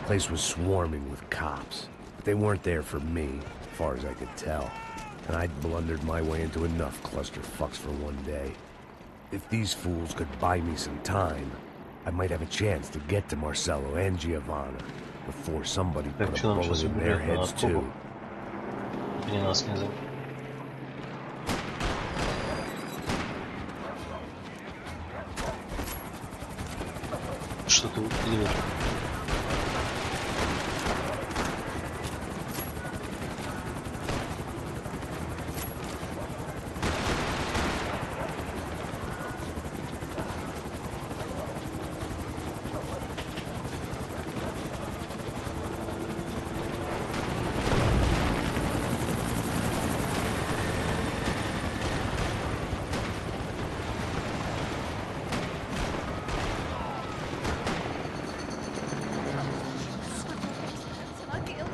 The place was swarming with cops, but they weren't there for me, as far as I could tell. And I'd blundered my way into enough clusterfucks for one day. If these fools could buy me some time, I might have a chance to get to Marcello and Giovanna before somebody put a bullet in their heads too. Что ты делаешь?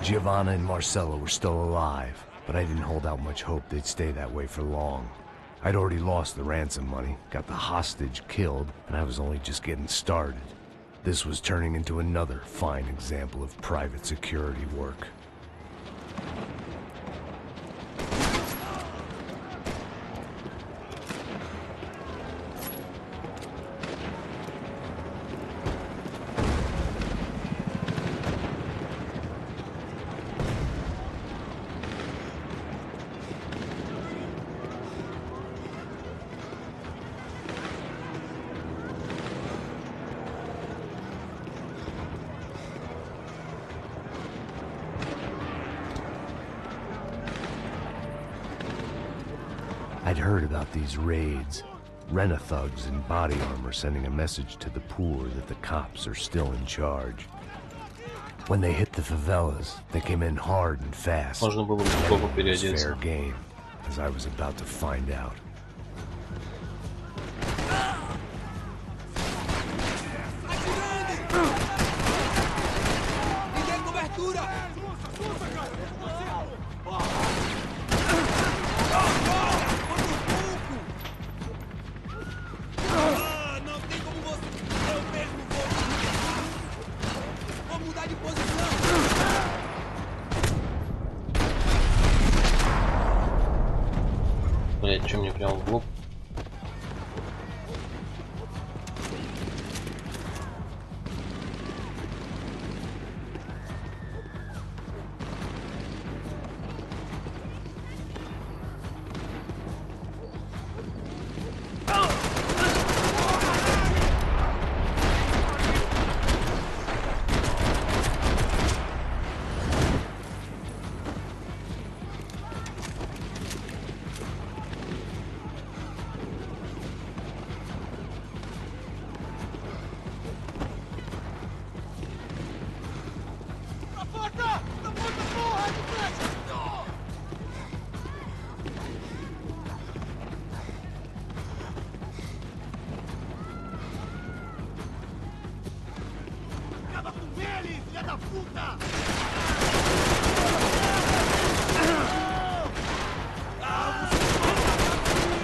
Giovanna and Marcello were still alive, but I didn't hold out much hope they'd stay that way for long. I'd already lost the ransom money, got the hostage killed, and I was only just getting started. This was turning into another fine example of private security work. I'd heard about these raids. Rent-a-thugs in body armor sending a message to the poor that the cops are still in charge. When they hit the favelas, they came in hard and fast. Можно было бы переодеться. Fair game, as I was about to find out. Блять, что мне прям в лоб?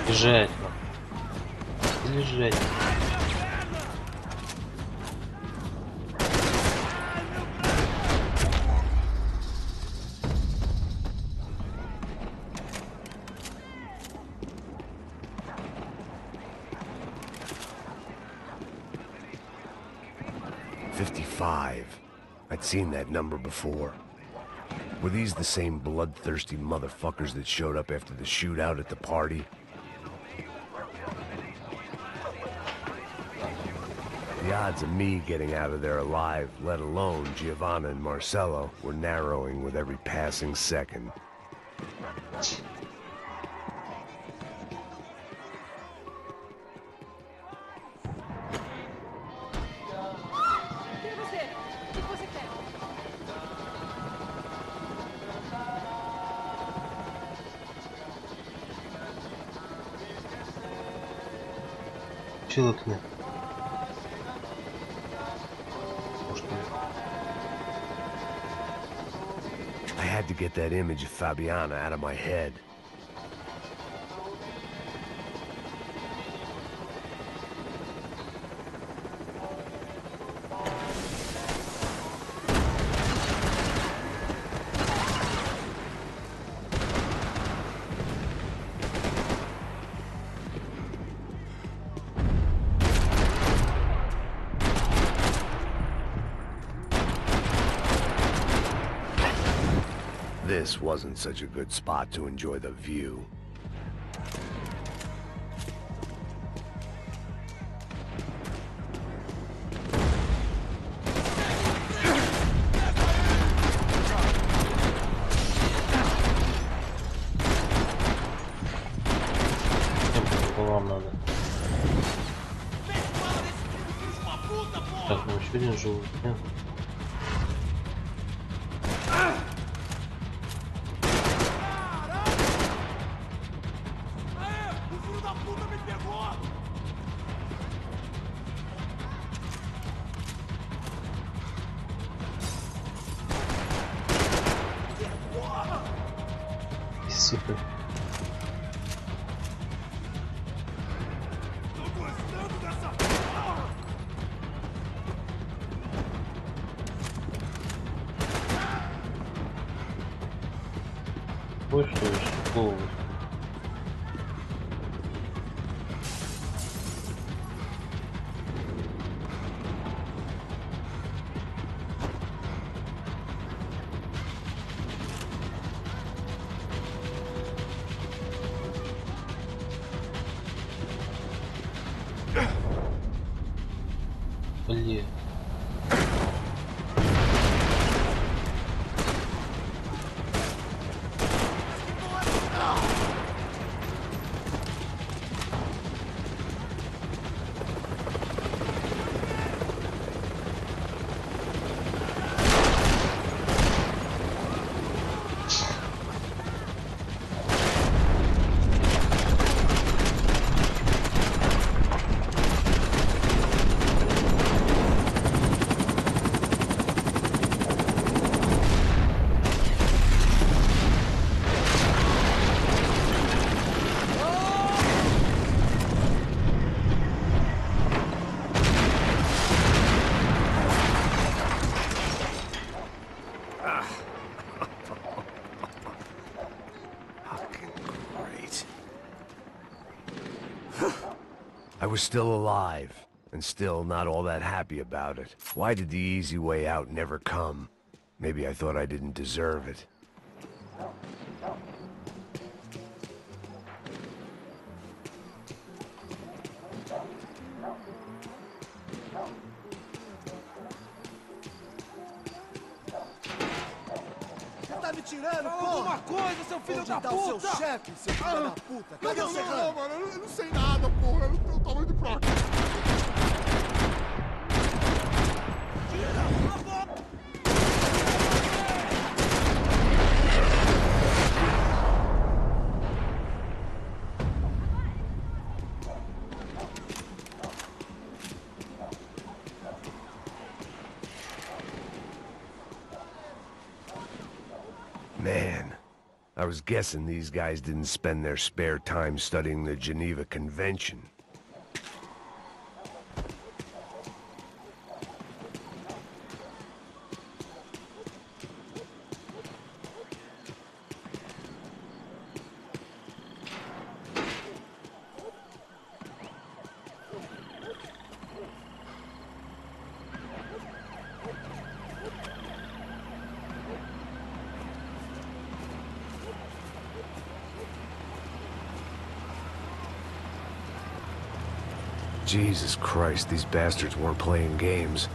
Лежать, лежать. "55. I'd seen that number before. Were these the same bloodthirsty motherfuckers that showed up after the shootout at the party? The odds of me getting out of there alive, let alone Giovanna and Marcello, were narrowing with every passing second. Чилотный. I had to get that image of Fabiana out of my head. This wasn't such a good spot to enjoy the view. Вам надо. Так, ну еще один живой. Нет? Сука. Больше голову. Блин. I was still alive, and still not all that happy about it. Why did the easy way out never come? Maybe I thought I didn't deserve it. Tá me tirando, Fala porra! alguma coisa, seu filho da Onde tá o seu puta! chefe, seu filho da puta? Cadê o Não, Serrano? mano, eu não sei nada, porra. Eu tava indo pra cá. Man, I was guessing these guys didn't spend their spare time studying the Geneva Convention. Jesus Christ, these bastards weren't playing games.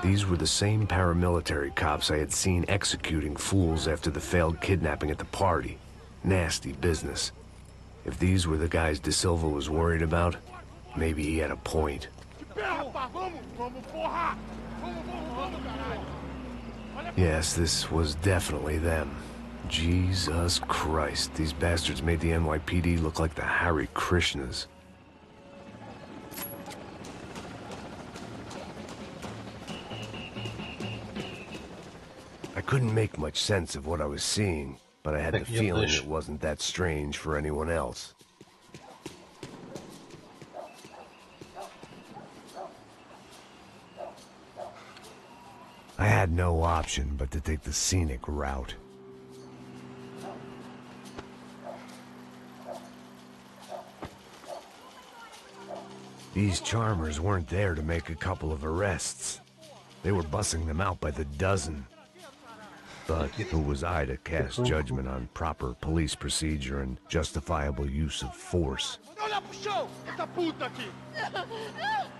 These were the same paramilitary cops I had seen executing fools after the failed kidnapping at the party. Nasty business. If these were the guys De Silva was worried about, maybe he had a point. Yes, this was definitely them. Jesus Christ, these bastards made the NYPD look like the Hare Krishnas. I couldn't make much sense of what I was seeing, but I had the feeling it wasn't that strange for anyone else. I had no option but to take the scenic route. These charmers weren't there to make a couple of arrests. They were bussing them out by the dozen. But who was I to cast judgment on proper police procedure and justifiable use of force? Olha pro chão, essa puta aqui!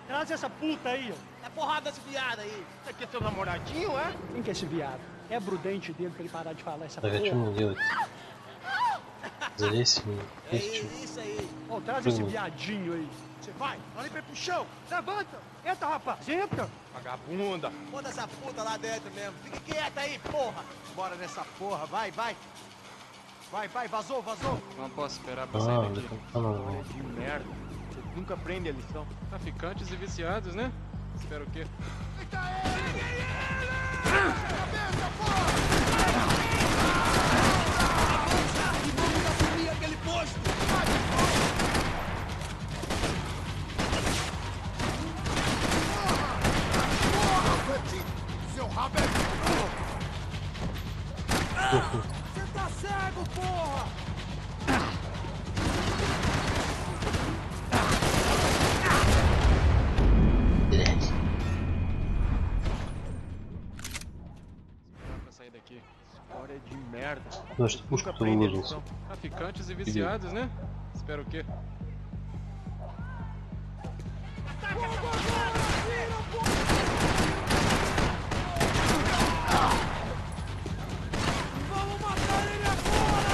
Traz essa puta aí, ó. É porrada desse viado aí. Você quer seu namoradinho, é? Quem que é esse viado? Quebra o dente dele pra ele parar de falar essa porra. É isso aí. Ó, traz esse viadinho aí. Você vai? Olha pra ir pro chão. Levanta. Entra, rapaz. Entra. Vagabunda. Bota essa puta lá dentro mesmo. Fique quieta aí, porra. Bora nessa porra. Vai, vai. Vai, vazou. Não posso esperar pra sair daqui. Olha de merda. Você nunca aprende a lição. Traficantes e viciados, né? Espera o quê? Eita ele! Cabeça, porra! E vamos assumir aquele posto! Seu rabo é... Você tá cego, porra! Pra sair daqui. História de merda. Nós Nunca aprende a lição. Traficantes e viciados, né? Espera o quê? Vamos matar ele agora!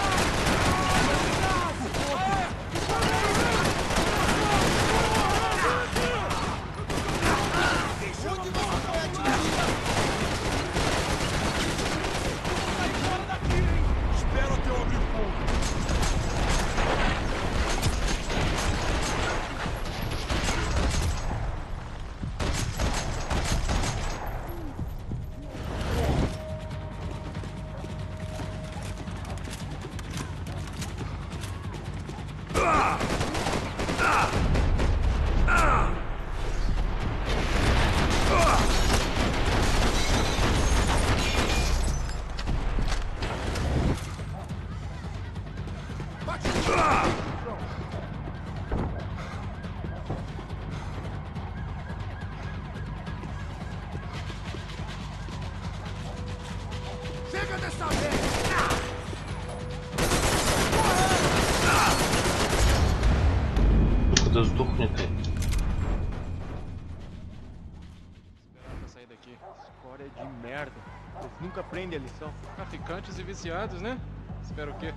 Onde você vai atirar? Sai fora daqui, hein? Espera até eu abrir fogo. Chega dessa vez! Куда сдохнет? Esperar pra sair daqui. História de merda. Vocês nunca aprendem a lição. Traficantes e viciados, né? Espera o quê?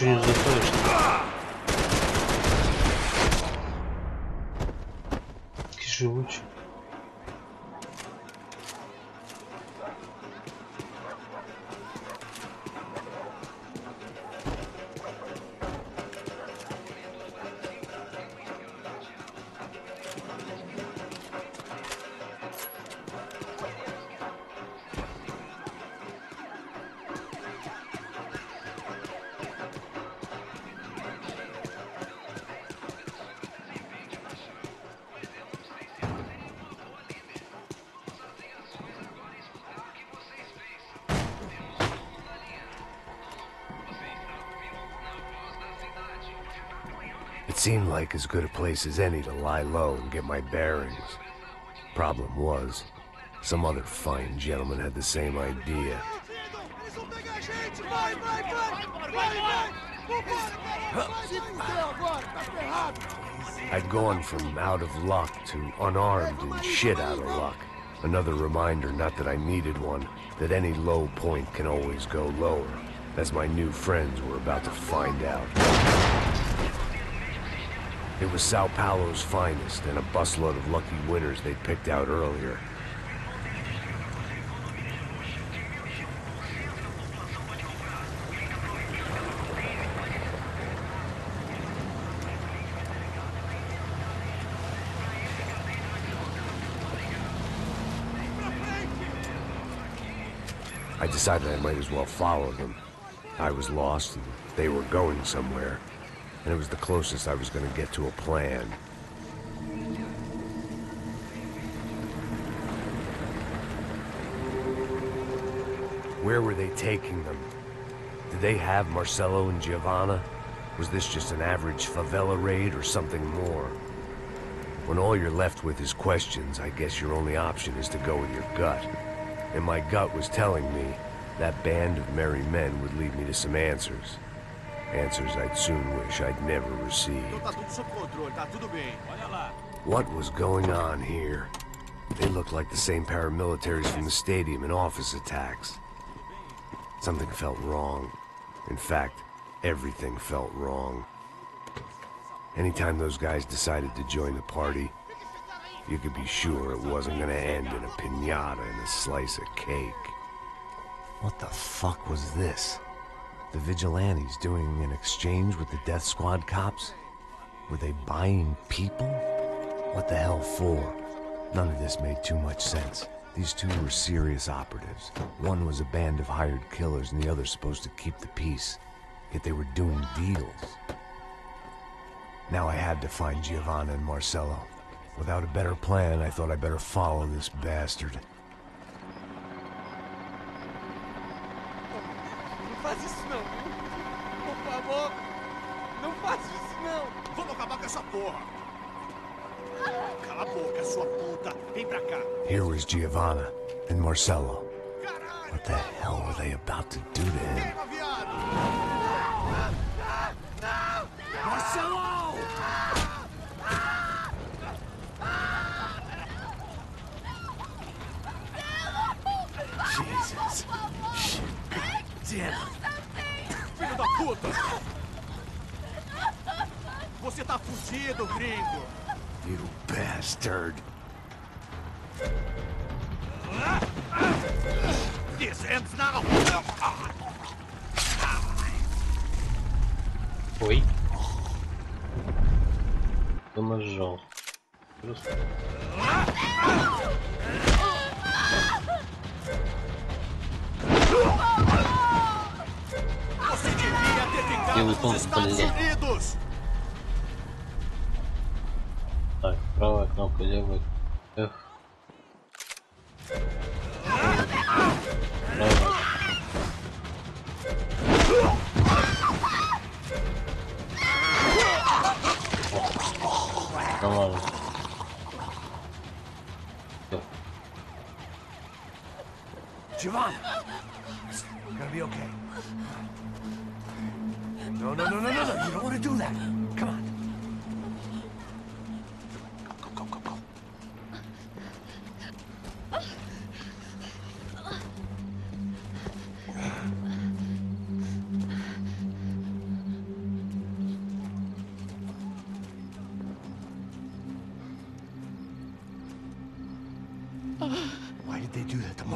Ничего не заходишь. Какие живучие. It seemed like as good a place as any to lie low and get my bearings. Problem was, some other fine gentleman had the same idea. I'd gone from out of luck to unarmed and shit out of luck. Another reminder, not that I needed one, that any low point can always go lower, as my new friends were about to find out. It was Sao Paulo's finest, and a busload of lucky winners they'd picked out earlier. I decided I might as well follow them. I was lost, and they were going somewhere. And it was the closest I was going to get to a plan. Where were they taking them? Did they have Marcelo and Giovanna? Was this just an average favela raid or something more? When all you're left with is questions, I guess your only option is to go with your gut. And my gut was telling me that band of merry men would lead me to some answers. Answers I'd soon wish I'd never received. What was going on here? They looked like the same paramilitaries from the stadium in office attacks. Something felt wrong. In fact, everything felt wrong. Anytime those guys decided to join the party, you could be sure it wasn't gonna end in a piñata and a slice of cake. What the fuck was this? The vigilantes doing an exchange with the death squad cops? Were they buying people? What the hell for? None of this made too much sense. These two were serious operatives. One was a band of hired killers and the other supposed to keep the peace. Yet they were doing deals. Now I had to find Giovanna and Marcelo. Without a better plan, I thought I'd better follow this bastard. Não faz isso não. Por favor. Não faz isso não. Vamos acabar com essa porra. Cala a boca, sua puta. Vem pra cá. Here was Giovanna and Marcelo. What the hell were they about to do to him? Marcelo! Jesus. Shit. Damn it. Filho da puta! Você tá fudido, gringo! You bastard. This ends now! Ой. Кто нажал? Просто. Você devia ter ficado nos Estados Unidos! Так, правая кнопка, левая. F. Правая. Нормально. Всё. Giovanna! It's gonna be okay. No, no, no, no, no, no. You don't want to do that. Come on. Go, go, go, go.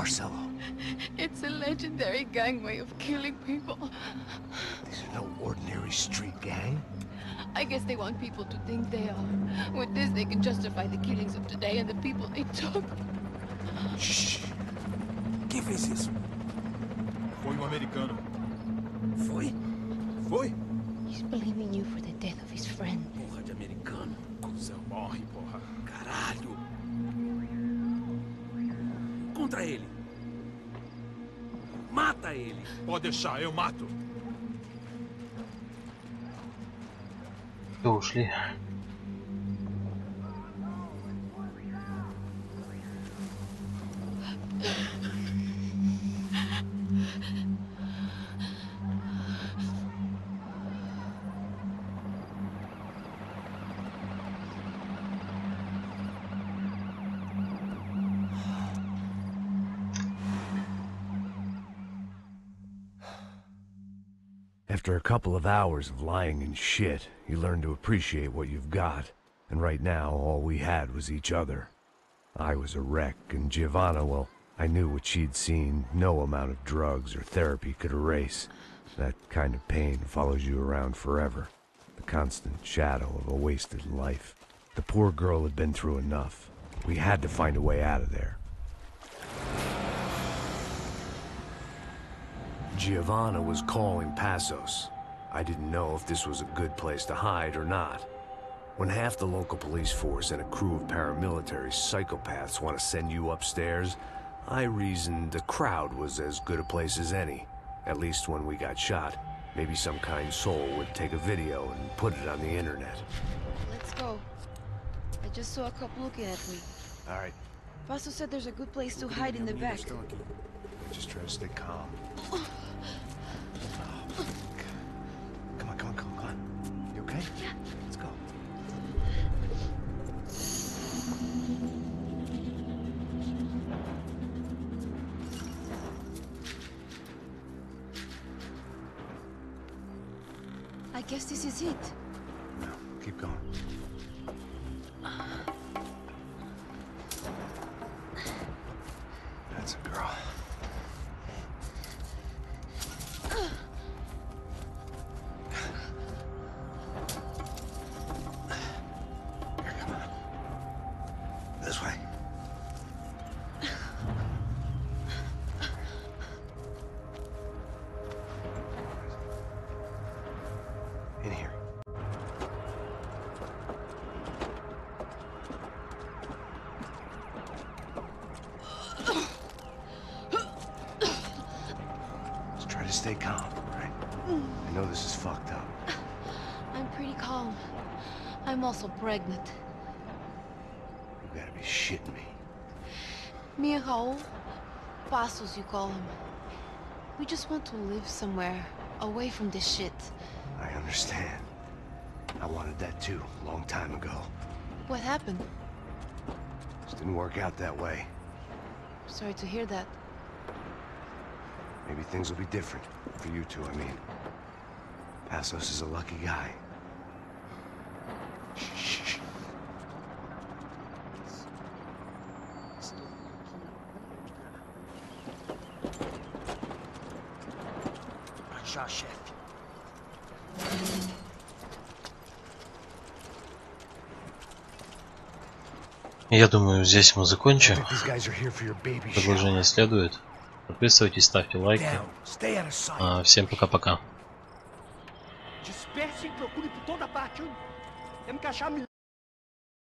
Marcelo? It's a legendary gang way of killing people. These are no ordinary street gang. I guess they want people to think they are. With this, they can justify the killings of today and the people they took. Shh. Que fez isso? Foi americano. Foi? Foi? He's blaming you for the death of his friend. Porra de americano. Cusão, morre, porra. Caralho. Contra ele. Mata ele. Pode deixar, eu mato. Ушли. After a couple of hours of lying in shit, you learn to appreciate what you've got. And right now, all we had was each other. I was a wreck, and Giovanna, well, I knew what she'd seen no amount of drugs or therapy could erase. That kind of pain follows you around forever. The constant shadow of a wasted life. The poor girl had been through enough. We had to find a way out of there. Giovanna was calling Passos. I didn't know if this was a good place to hide or not. When half the local police force and a crew of paramilitary psychopaths want to send you upstairs, I reasoned the crowd was as good a place as any. At least when we got shot. Maybe some kind soul would take a video and put it on the internet. Let's go. I just saw a couple looking at me. All right. Passos said there's a good place to hide in the back. Just try to stay calm. Come on. You okay? Yeah. Let's go. I guess this is it. No, keep going. That's a girl. This way. In here. Just try to stay calm, right? I know this is fucked up. I'm pretty calm. I'm also pregnant. You gotta be shitting me. Me and Raul, Passos you call him. We just want to live somewhere, away from this shit. I understand. I wanted that too, a long time ago. What happened? Just didn't work out that way. Sorry to hear that. Maybe things will be different. For you two, I mean. Passos is a lucky guy. Shh. Já, chefe. Я думаю, здесь мы закончим. Продолжение следует. Подписывайтесь, ставьте лайки. Всем пока-пока. Disperse e procure por toda parte. Temos que achar